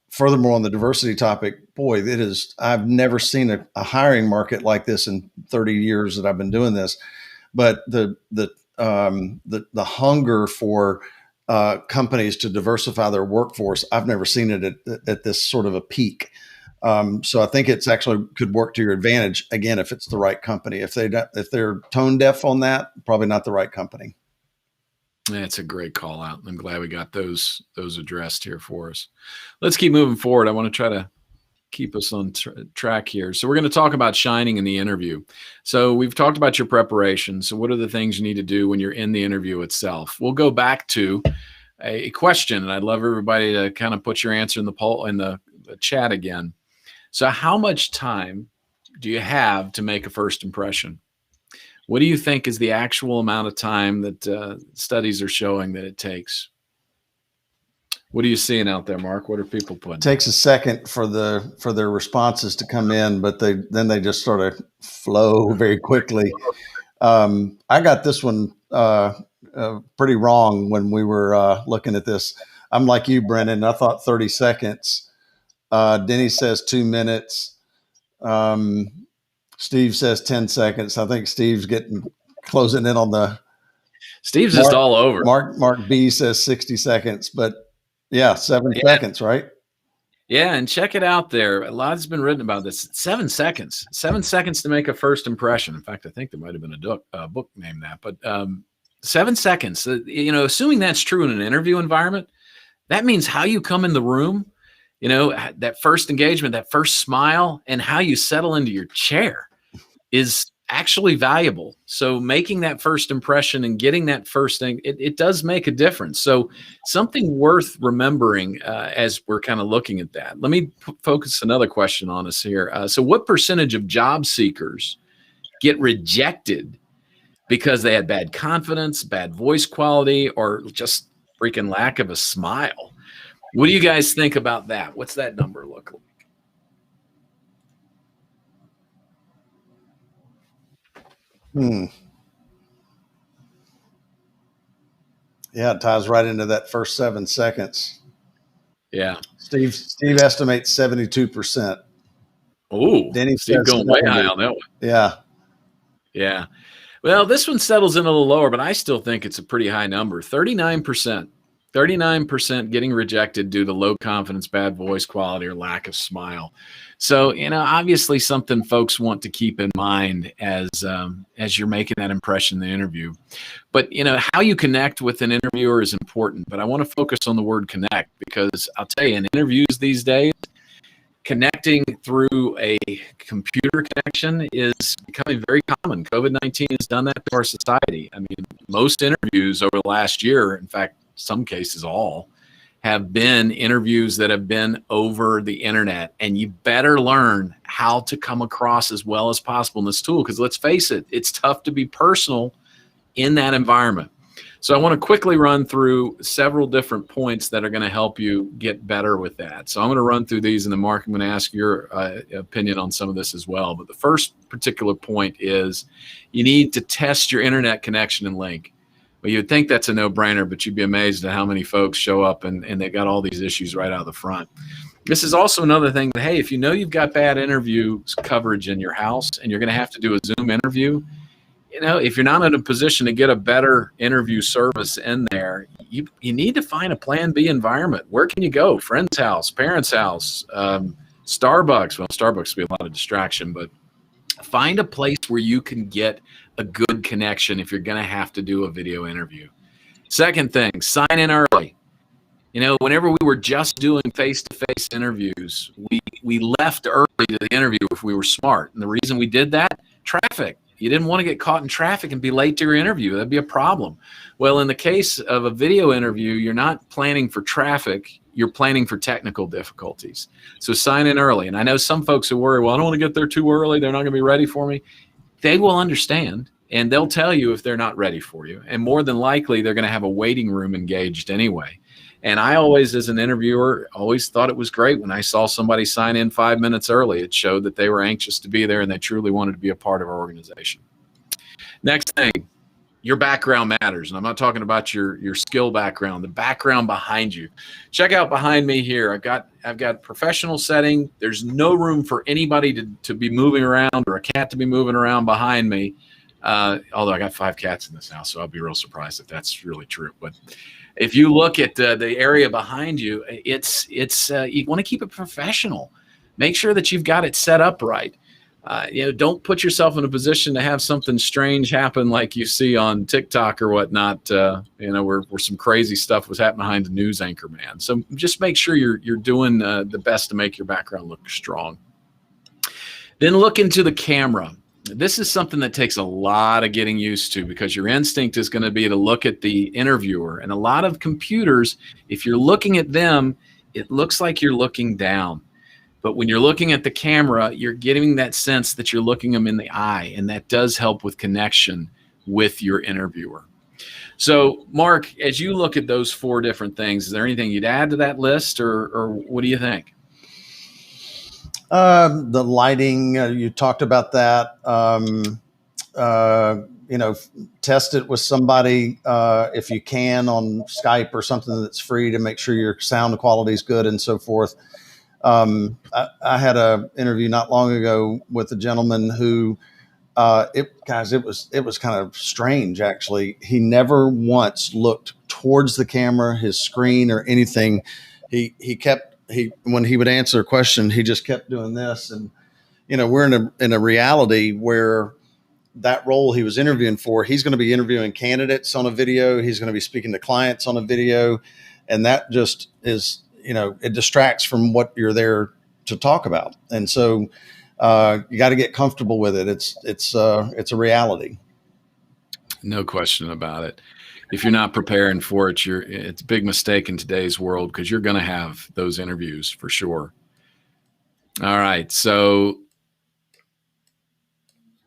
Furthermore, on the diversity topic, boy, I've never seen a hiring market like this in 30 years that I've been doing this. But the hunger for companies to diversify their workforce, I've never seen it at this sort of a peak. So I think it's actually could work to your advantage, again, if it's the right company. If they're tone deaf on that, probably not the right company. That's a great call out. I'm glad we got those addressed here for us. Let's keep moving forward. I want to try to keep us on track here. So we're going to talk about shining in the interview. So we've talked about your preparation. So what are the things you need to do when you're in the interview itself? We'll go back to a question, and I'd love everybody to kind of put your answer in the poll in the chat again. So how much time do you have to make a first impression? What do you think is the actual amount of time that studies are showing that it takes? What are you seeing out there, Mark? What are people putting? It takes a second for their responses to come in, but then they just sort of flow very quickly. I got this one pretty wrong when we were looking at this. I'm like you, Brennan. I thought 30 seconds. Denny says 2 minutes. Steve says 10 seconds. I think Steve's closing in on the. Steve's just all over. Mark B says 60 seconds, but yeah, 7 seconds, right? Yeah, and check it out there. A lot has been written about this. 7 seconds. 7 seconds to make a first impression. In fact, I think there might have been a book named that. But 7 seconds. Assuming that's true in an interview environment, that means how you come in the room. That first engagement, that first smile, and how you settle into your chair is actually valuable. So making that first impression and getting that first thing, it does make a difference. So something worth remembering as we're kind of looking at that. Let me focus another question on us here. So what percentage of job seekers get rejected because they had bad confidence, bad voice quality, or just freaking lack of a smile? What do you guys think about that? What's that number look like? Yeah, it ties right into that first 7 seconds. Yeah. Steve estimates 72%. Oh, Steve going way high on that one. Yeah. Yeah. Well, this one settles in a little lower, but I still think it's a pretty high number. 39%. 39% getting rejected due to low confidence, bad voice quality, or lack of smile. So, obviously something folks want to keep in mind as you're making that impression in the interview. But, how you connect with an interviewer is important. But I want to focus on the word connect, because I'll tell you, in interviews these days, connecting through a computer connection is becoming very common. COVID-19 has done that to our society. I mean, most interviews over the last year, in fact, some cases all, have been interviews that have been over the internet, and you better learn how to come across as well as possible in this tool, because let's face it, it's tough to be personal in that environment. So I want to quickly run through several different points that are going to help you get better with that. So I'm going to run through these, and then Mark, I'm going to ask your opinion on some of this as well. But the first particular point is you need to test your internet connection and link. Well, you'd think that's a no-brainer, but you'd be amazed at how many folks show up and they got all these issues right out of the front. This is also another thing that, hey, if you know you've got bad interview coverage in your house and you're going to have to do a Zoom interview, if you're not in a position to get a better interview service in there, you need to find a plan B environment. Where can you go? Friend's house, parents' house, Starbucks. Well, Starbucks would be a lot of distraction, but find a place where you can get a good connection if you're going to have to do a video interview. Second thing, sign in early. Whenever we were just doing face-to-face interviews, we left early to the interview if we were smart. And the reason we did that, traffic. You didn't want to get caught in traffic and be late to your interview. That'd be a problem. Well, in the case of a video interview, you're not planning for traffic. You're planning for technical difficulties. So sign in early. And I know some folks who worry, well, I don't want to get there too early. They're not going to be ready for me. They will understand, and they'll tell you if they're not ready for you. And more than likely, they're going to have a waiting room engaged anyway. And I always, as an interviewer, always thought it was great when I saw somebody sign in 5 minutes early. It showed that they were anxious to be there and they truly wanted to be a part of our organization. Next thing, your background matters. And I'm not talking about your skill background, the background behind you. Check out behind me here. I've got professional setting. There's no room for anybody to be moving around or a cat to be moving around behind me. Although I got 5 cats in this house, so I'll be real surprised if that's really true. But if you look at the area behind you, it's you want to keep it professional. Make sure that you've got it set up right. Don't put yourself in a position to have something strange happen like you see on TikTok or whatnot. Where some crazy stuff was happening behind the news anchor man. So just make sure you're doing the best to make your background look strong. Then look into the camera. This is something that takes a lot of getting used to because your instinct is going to be to look at the interviewer. And a lot of computers, if you're looking at them, it looks like you're looking down. But when you're looking at the camera, you're getting that sense that you're looking them in the eye, and that does help with connection with your interviewer. So, Mark, as you look at those 4 different things, is there anything you'd add to that list, or what do you think? The lighting, you talked about that. Test it with somebody if you can on Skype or something that's free to make sure your sound quality is good and so forth. I had an interview not long ago with a gentleman who, it was kind of strange actually. He never once looked towards the camera, his screen, or anything. When he would answer a question, he just kept doing this. And, we're in a reality where that role he was interviewing for, he's going to be interviewing candidates on a video. He's going to be speaking to clients on a video. And that just is, it distracts from what you're there to talk about. And so you got to get comfortable with it. It's a reality. No question about it. If you're not preparing for it, it's a big mistake in today's world because you're going to have those interviews for sure. All right. So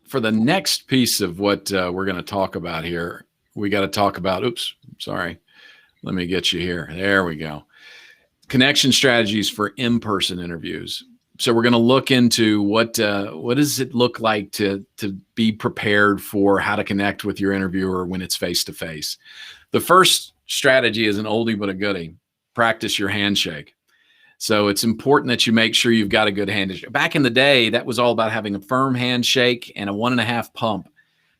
for the next piece of what we're going to talk about here, we got to talk about, let me get you here. There we go. Connection strategies for in-person interviews. So we're going to look into what does it look like to be prepared for how to connect with your interviewer when it's face-to-face. The first strategy is an oldie but a goodie. Practice your handshake. So it's important that you make sure you've got a good handshake. Back in the day, that was all about having a firm handshake and a 1.5 pump.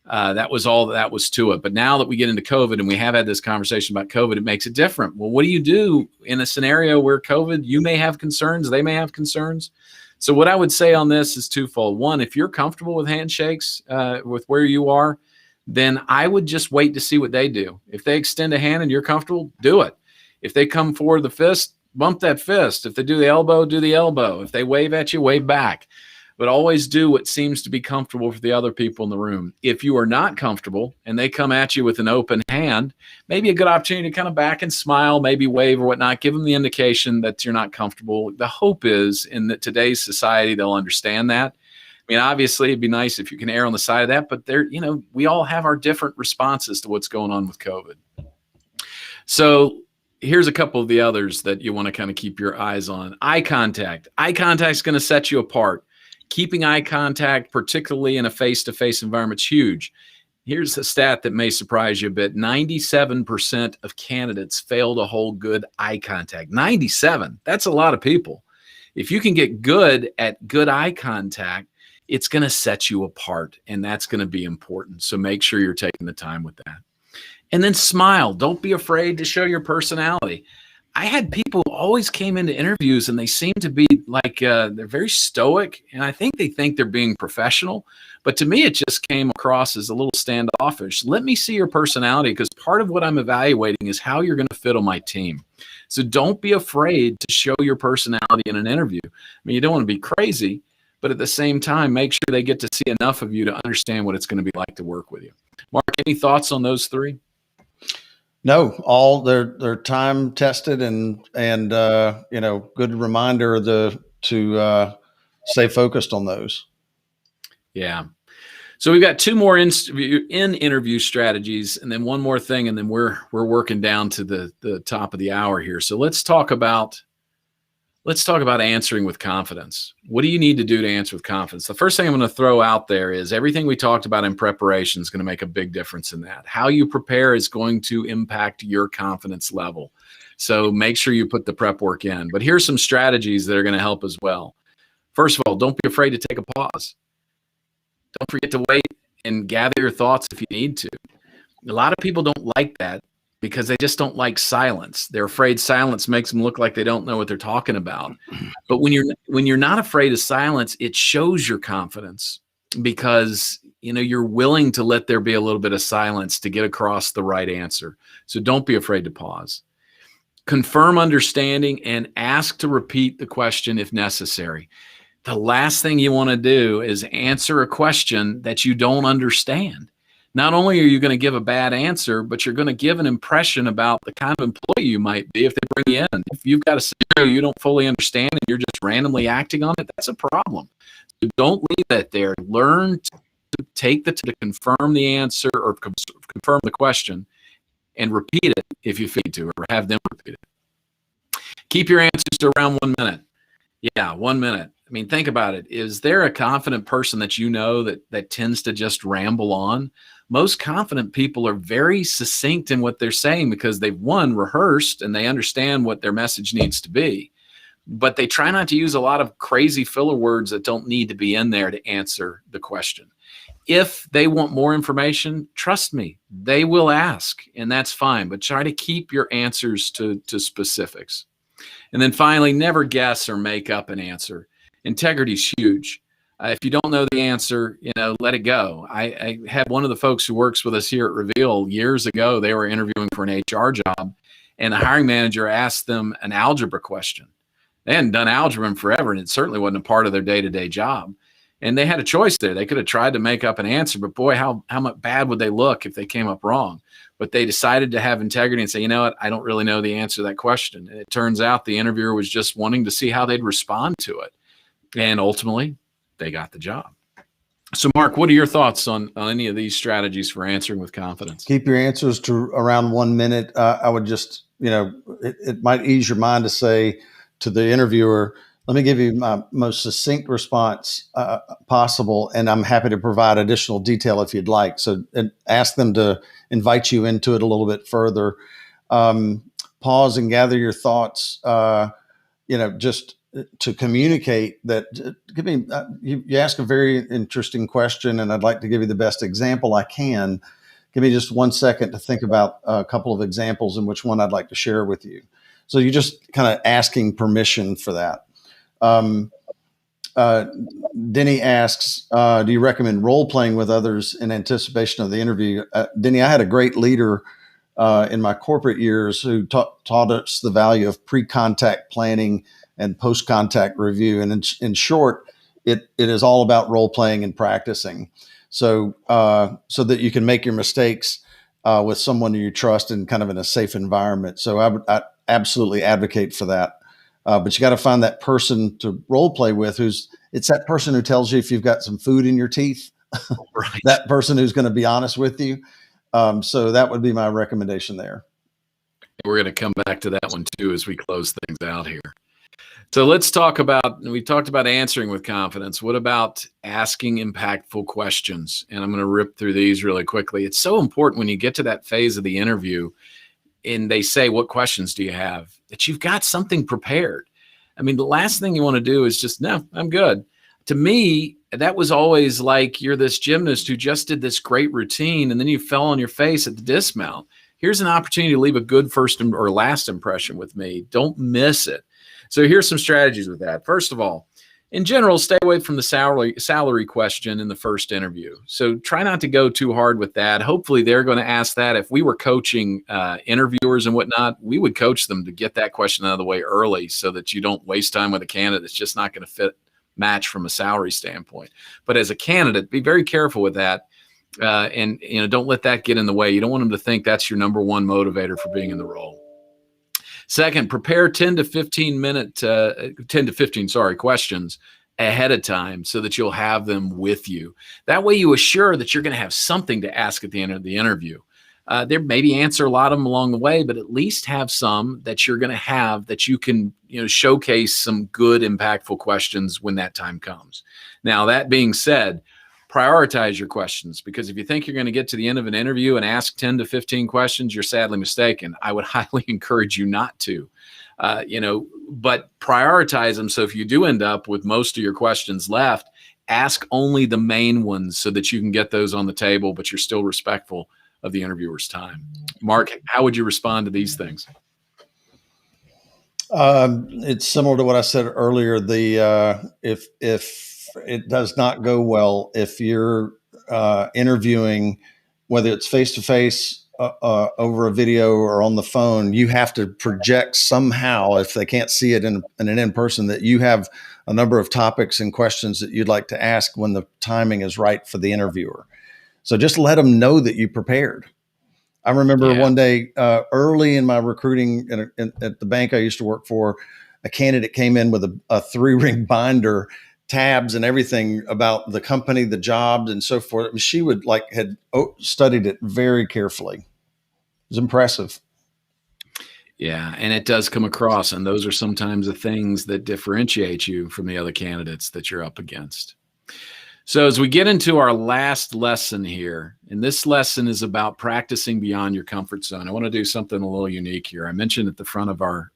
That was all that was to it. But now that we get into COVID, and we have had this conversation about COVID, it makes it different. Well, what do you do in a scenario where COVID, you may have concerns, they may have concerns? So what I would say on this is twofold. One, if you're comfortable with handshakes with where you are, then I would just wait to see what they do. If they extend a hand and you're comfortable, do it. If they come forward the fist, bump that fist. If they do the elbow, do the elbow. If they wave at you, wave back. But always do what seems to be comfortable for the other people in the room. If you are not comfortable and they come at you with an open hand, maybe a good opportunity to kind of back and smile, maybe wave or whatnot. Give them the indication that you're not comfortable. The hope is in that today's society, they'll understand that. I mean, obviously, it'd be nice if you can err on the side of that, but we all have our different responses to what's going on with COVID. So here's a couple of the others that you want to kind of keep your eyes on. Eye contact. Eye contact is going to set you apart. Keeping eye contact, particularly in a face-to-face environment, is huge. Here's a stat that may surprise you a bit. 97% of candidates fail to hold good eye contact. 97. That's a lot of people. If you can get good at good eye contact, it's going to set you apart, and that's going to be important. So make sure you're taking the time with that. And then smile. Don't be afraid to show your personality. I had people who always came into interviews and they seemed to be like they're very stoic, and I think they think they're being professional. But to me, it just came across as a little standoffish. Let me see your personality, because part of what I'm evaluating is how you're going to fit on my team. So don't be afraid to show your personality in an interview. I mean, you don't want to be crazy, but at the same time, make sure they get to see enough of you to understand what it's going to be like to work with you. Mark, any thoughts on those three? No, all they're time tested and good reminder to stay focused on those. Yeah. So we've got two more interview strategies, and then one more thing, and then we're working down to the top of the hour here. So let's talk about answering with confidence. What do you need to do to answer with confidence? The first thing I'm going to throw out there is everything we talked about in preparation is going to make a big difference in that. How you prepare is going to impact your confidence level. So make sure you put the prep work in. But here's some strategies that are going to help as well. First of all, don't be afraid to take a pause. Don't forget to wait and gather your thoughts if you need to. A lot of people don't like that because they just don't like silence. They're afraid silence makes them look like they don't know what they're talking about. But when you're not afraid of silence, it shows your confidence, because you're willing to let there be a little bit of silence to get across the right answer. So don't be afraid to pause. Confirm understanding and ask to repeat the question if necessary. The last thing you want to do is answer a question that you don't understand. Not only are you going to give a bad answer, but you're going to give an impression about the kind of employee you might be if they bring you in. If you've got a scenario you don't fully understand and you're just randomly acting on it, that's a problem. So don't leave that there. Learn to take to confirm the answer or confirm the question, and repeat it if you need to, or have them repeat it. Keep your answers to around 1 minute. Yeah, 1 minute. I mean, think about it. Is there a confident person that that tends to just ramble on? Most confident people are very succinct in what they're saying because they've, rehearsed and they understand what their message needs to be. But they try not to use a lot of crazy filler words that don't need to be in there to answer the question. If they want more information, trust me, they will ask, and that's fine. But try to keep your answers to specifics. And then finally, never guess or make up an answer. Integrity is huge. If you don't know the answer, let it go. I had one of the folks who works with us here at Reveal years ago. They were interviewing for an HR job, and the hiring manager asked them an algebra question. They hadn't done algebra in forever, and it certainly wasn't a part of their day-to-day job. And they had a choice there. They could have tried to make up an answer, but boy, how much bad would they look if they came up wrong? But they decided to have integrity and say, you know what, I don't really know the answer to that question. And it turns out the interviewer was just wanting to see how they'd respond to it. And ultimately, they got the job. So, Mark, what are your thoughts on any of these strategies for answering with confidence? Keep your answers to around 1 minute. I would just, it might ease your mind to say to the interviewer, let me give you my most succinct response possible, and I'm happy to provide additional detail if you'd like. So, and ask them to invite you into it a little bit further. Pause and gather your thoughts, just to communicate that. Give me, you ask a very interesting question, and I'd like to give you the best example I can. Give me just 1 second to think about a couple of examples in which one I'd like to share with you. So you're just kind of asking permission for that. Denny asks, do you recommend role playing with others in anticipation of the interview? Denny, I had a great leader in my corporate years who taught us the value of pre-contact planning and post-contact review. And in short, it is all about role playing and practicing. So that you can make your mistakes with someone you trust and kind of in a safe environment. So I absolutely advocate for that. But you got to find that person to role play with. It's that person who tells you if you've got some food in your teeth. Right. That person who's going to be honest with you. So that would be my recommendation there. We're going to come back to that one too as we close things out here. So let's talk about, we talked about answering with confidence. What about asking impactful questions? And I'm going to rip through these really quickly. It's so important when you get to that phase of the interview and they say, what questions do you have? That you've got something prepared. I mean, the last thing you want to do is just, no, I'm good. To me, that was always like you're this gymnast who just did this great routine and then you fell on your face at the dismount. Here's an opportunity to leave a good first or last impression with me. Don't miss it. So here's some strategies with that. First of all, in general, stay away from the salary question in the first interview. So try not to go too hard with that. Hopefully they're going to ask that. If we were coaching interviewers and whatnot, we would coach them to get that question out of the way early so that you don't waste time with a candidate that's just not going to match from a salary standpoint. But as a candidate, be very careful with that. And don't let that get in the way. You don't want them to think that's your number one motivator for being in the role. Second, prepare 10 to 15 questions ahead of time so that you'll have them with you. That way you assure that you're going to have something to ask at the end of the interview. There maybe answer a lot of them along the way, but at least have some that you're going to have that you can showcase some good, impactful questions when that time comes. Now, that being said, prioritize your questions, because if you think you're going to get to the end of an interview and ask 10 to 15 questions, you're sadly mistaken. I would highly encourage you not to, but prioritize them. So if you do end up with most of your questions left, ask only the main ones so that you can get those on the table, but you're still respectful of the interviewer's time. Mark, how would you respond to these things? It's similar to what I said earlier. If it does not go well, if you're interviewing, whether it's face-to-face, over a video or on the phone, you have to project somehow, if they can't see it in an in-person, that you have a number of topics and questions that you'd like to ask when the timing is right for the interviewer. So just let them know that you prepared. I remember one day early in my recruiting at the bank I used to work for, a candidate came in with a 3-ring binder, tabs and everything about the company, the job, and so forth. I mean, she had studied it very carefully. It was impressive. Yeah, and it does come across, and those are sometimes the things that differentiate you from the other candidates that you're up against. So as we get into our last lesson here, and this lesson is about practicing beyond your comfort zone. I want to do something a little unique here. I mentioned at the front of our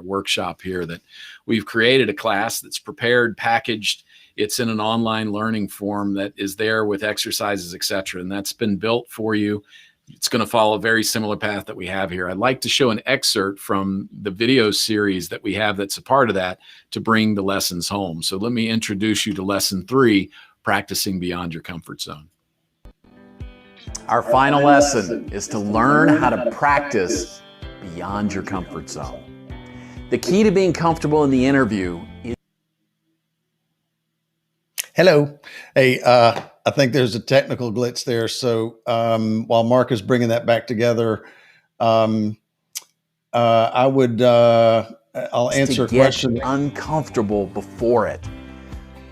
workshop here that we've created a class that's prepared, packaged. It's in an online learning form that is there with exercises, etc. And that's been built for you. It's going to follow a very similar path that we have here. I'd like to show an excerpt from the video series that we have that's a part of that to bring the lessons home. So let me introduce you to lesson 3, practicing beyond your comfort zone. Our final lesson is to learn how to practice beyond your comfort zone. The key to being comfortable in the interview is... Hello. Hey, I think there's a technical glitch there. So while Mark is bringing that back together, I'll answer a question. Uncomfortable before it.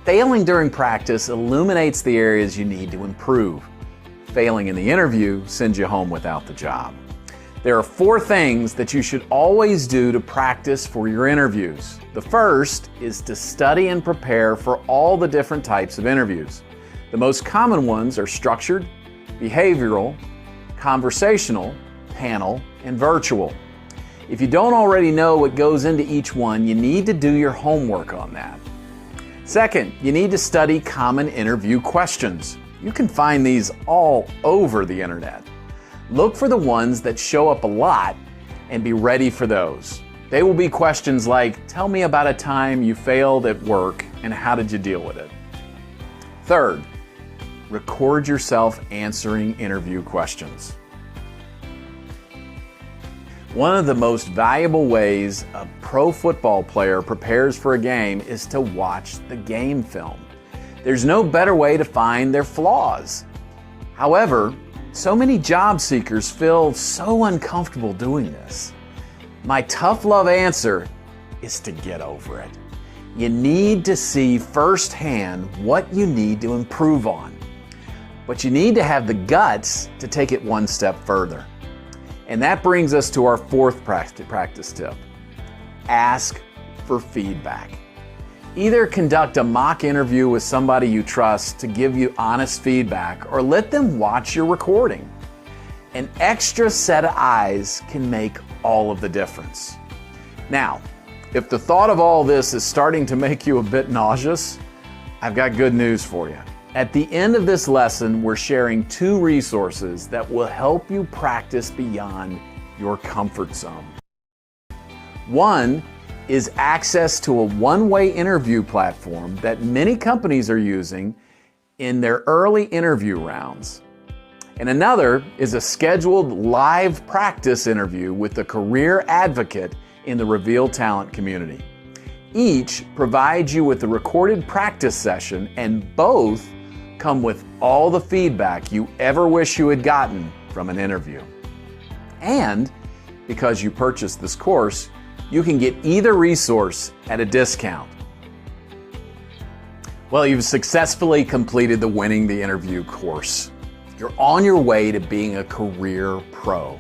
Failing during practice illuminates the areas you need to improve. Failing in the interview sends you home without the job. There are 4 things that you should always do to practice for your interviews. The first is to study and prepare for all the different types of interviews. The most common ones are structured, behavioral, conversational, panel, and virtual. If you don't already know what goes into each one, you need to do your homework on that. Second, you need to study common interview questions. You can find these all over the internet. Look for the ones that show up a lot and be ready for those. They will be questions like, tell me about a time you failed at work and how did you deal with it? Third, record yourself answering interview questions. One of the most valuable ways a pro football player prepares for a game is to watch the game film. There's no better way to find their flaws. However, so many job seekers feel so uncomfortable doing this. My tough love answer is to get over it. You need to see firsthand what you need to improve on. But you need to have the guts to take it one step further. And that brings us to our 4th practice tip. Ask for feedback. Either conduct a mock interview with somebody you trust to give you honest feedback, or let them watch your recording. An extra set of eyes can make all of the difference. Now, if the thought of all this is starting to make you a bit nauseous, I've got good news for you. At the end of this lesson, we're sharing 2 resources that will help you practice beyond your comfort zone. One is access to a one-way interview platform that many companies are using in their early interview rounds. And another is a scheduled live practice interview with a career advocate in the Reveal Talent community. Each provides you with a recorded practice session, and both come with all the feedback you ever wish you had gotten from an interview. And because you purchased this course, you can get either resource at a discount. Well, you've successfully completed the Winning the Interview course. You're on your way to being a career pro.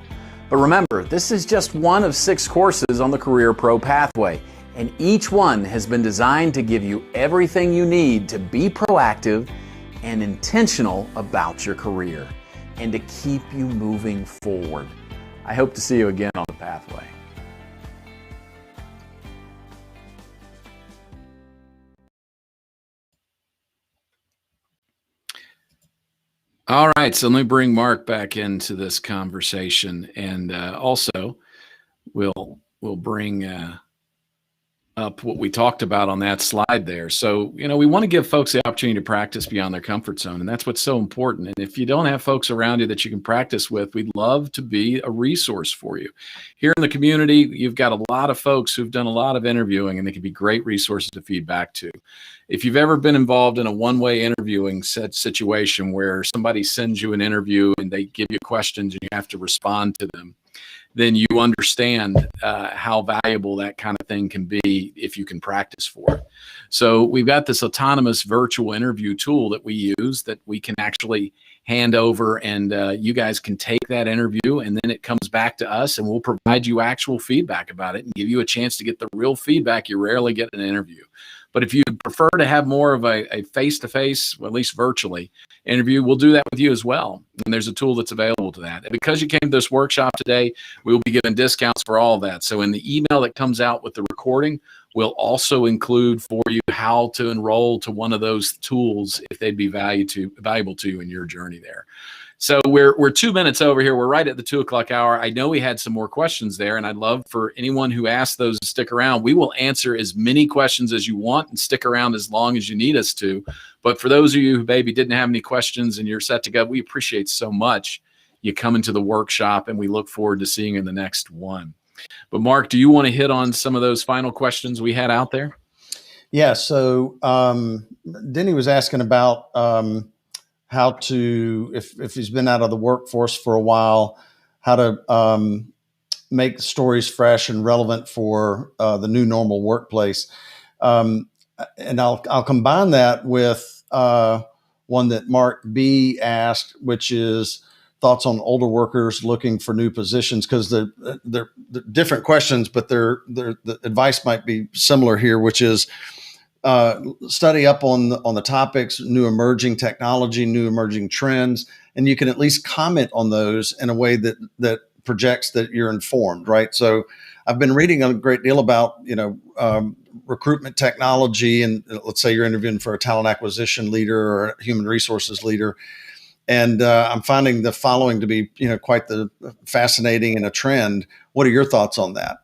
But remember, this is just one of 6 courses on the Career Pro pathway, and each one has been designed to give you everything you need to be proactive and intentional about your career and to keep you moving forward. I hope to see you again on the pathway. All right, so let me bring Marc back into this conversation, and also we'll bring up what we talked about on that slide there. So, we want to give folks the opportunity to practice beyond their comfort zone, and that's what's so important. And if you don't have folks around you that you can practice with, we'd love to be a resource for you. Here in the community, you've got a lot of folks who've done a lot of interviewing, and they can be great resources to feed back to. If you've ever been involved in a one-way interviewing situation where somebody sends you an interview and they give you questions and you have to respond to them, then you understand how valuable that kind of thing can be if you can practice for it. So we've got this autonomous virtual interview tool that we use that we can actually hand over, and you guys can take that interview, and then it comes back to us, and we'll provide you actual feedback about it and give you a chance to get the real feedback you rarely get in an interview. But if you prefer to have more of a face-to-face, well, at least virtually, interview, we'll do that with you as well. And there's a tool that's available to that. And because you came to this workshop today, we'll be giving discounts for all of that. So in the email that comes out with the recording, we'll also include for you how to enroll to one of those tools if they'd be valuable to you in your journey there. So we're 2 minutes over here. We're right at the 2 o'clock hour. I know we had some more questions there, and I'd love for anyone who asked those to stick around. We will answer as many questions as you want and stick around as long as you need us to. But for those of you who maybe didn't have any questions and you're set to go, we appreciate so much you coming to the workshop, and we look forward to seeing you in the next one. But Marc, do you want to hit on some of those final questions we had out there? Yeah. So Denny was asking about how to, if he's been out of the workforce for a while, how to make stories fresh and relevant for the new normal workplace. And I'll combine that with one that Mark B asked, which is thoughts on older workers looking for new positions, because they're different questions, but the advice might be similar here, which is study up on the topics, new emerging technology, new emerging trends, and you can at least comment on those in a way that projects that you're informed, right? So I've been reading a great deal about, recruitment technology, and let's say you're interviewing for a talent acquisition leader or a human resources leader. And I'm finding the following to be, quite the fascinating and a trend. What are your thoughts on that?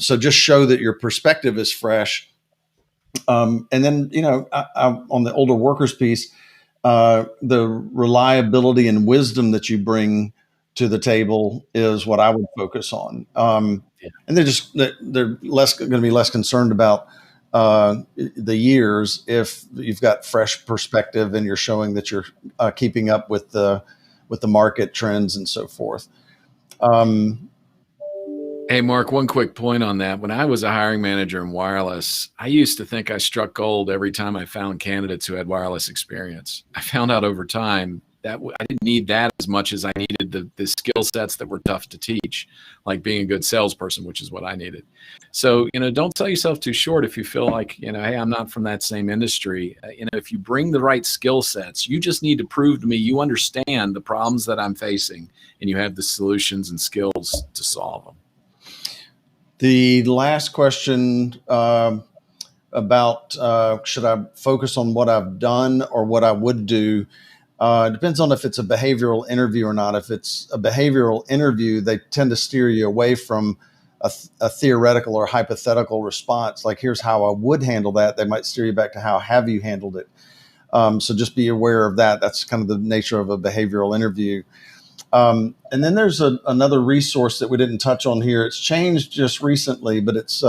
So just show that your perspective is fresh. And then, on the older workers piece, the reliability and wisdom that you bring to the table is what I would focus on. And they're going to be less concerned about the years if you've got fresh perspective and you're showing that you're keeping up with the market trends and so forth. Hey, Marc, one quick point on that. When I was a hiring manager in wireless, I used to think I struck gold every time I found candidates who had wireless experience. I found out over time that I didn't need that as much as I needed the skill sets that were tough to teach, like being a good salesperson, which is what I needed. So, don't sell yourself too short if you feel like, hey, I'm not from that same industry. If you bring the right skill sets, you just need to prove to me you understand the problems that I'm facing and you have the solutions and skills to solve them. The last question about should I focus on what I've done or what I would do? Depends on if it's a behavioral interview or not. If it's a behavioral interview, they tend to steer you away from a theoretical or hypothetical response, like here's how I would handle that, they might steer you back to how have you handled it. So just be aware of that. That's kind of the nature of a behavioral interview. And then there's another resource that we didn't touch on here. It's changed just recently, but it's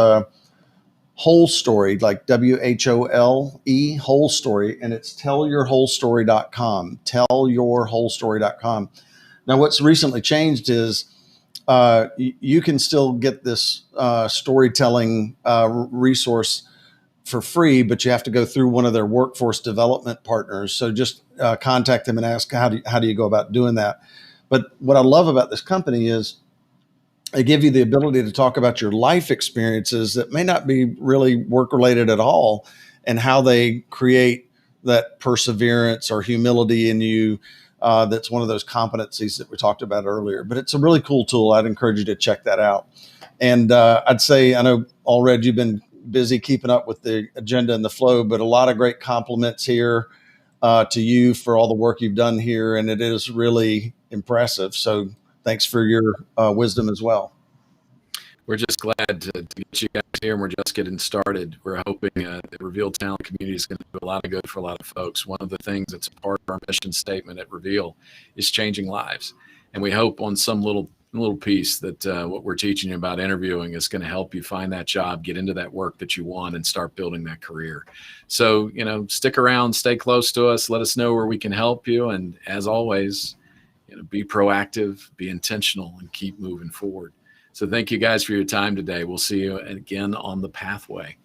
Whole Story, like WHOLE, Whole Story, and it's tellyourwholestory.com, tellyourwholestory.com. Now, what's recently changed is you can still get this storytelling resource for free, but you have to go through one of their workforce development partners. So just contact them and ask how do you go about doing that. But what I love about this company is they give you the ability to talk about your life experiences that may not be really work related at all, and how they create that perseverance or humility in you. That's one of those competencies that we talked about earlier. But it's a really cool tool. I'd encourage you to check that out. And I'd say, I know, Allred, you've been busy keeping up with the agenda and the flow, but a lot of great compliments here to you for all the work you've done here. And it is really impressive. So thanks for your wisdom as well. We're just glad to get you guys here, and we're just getting started. We're hoping the Reveal Talent community is going to do a lot of good for a lot of folks. One of the things that's a part of our mission statement at Reveal is changing lives. And we hope on some little piece that what we're teaching you about interviewing is going to help you find that job, get into that work that you want, and start building that career. So, stick around, stay close to us, let us know where we can help you. And as always, be proactive, be intentional, and keep moving forward. So thank you guys for your time today. We'll see you again on the pathway.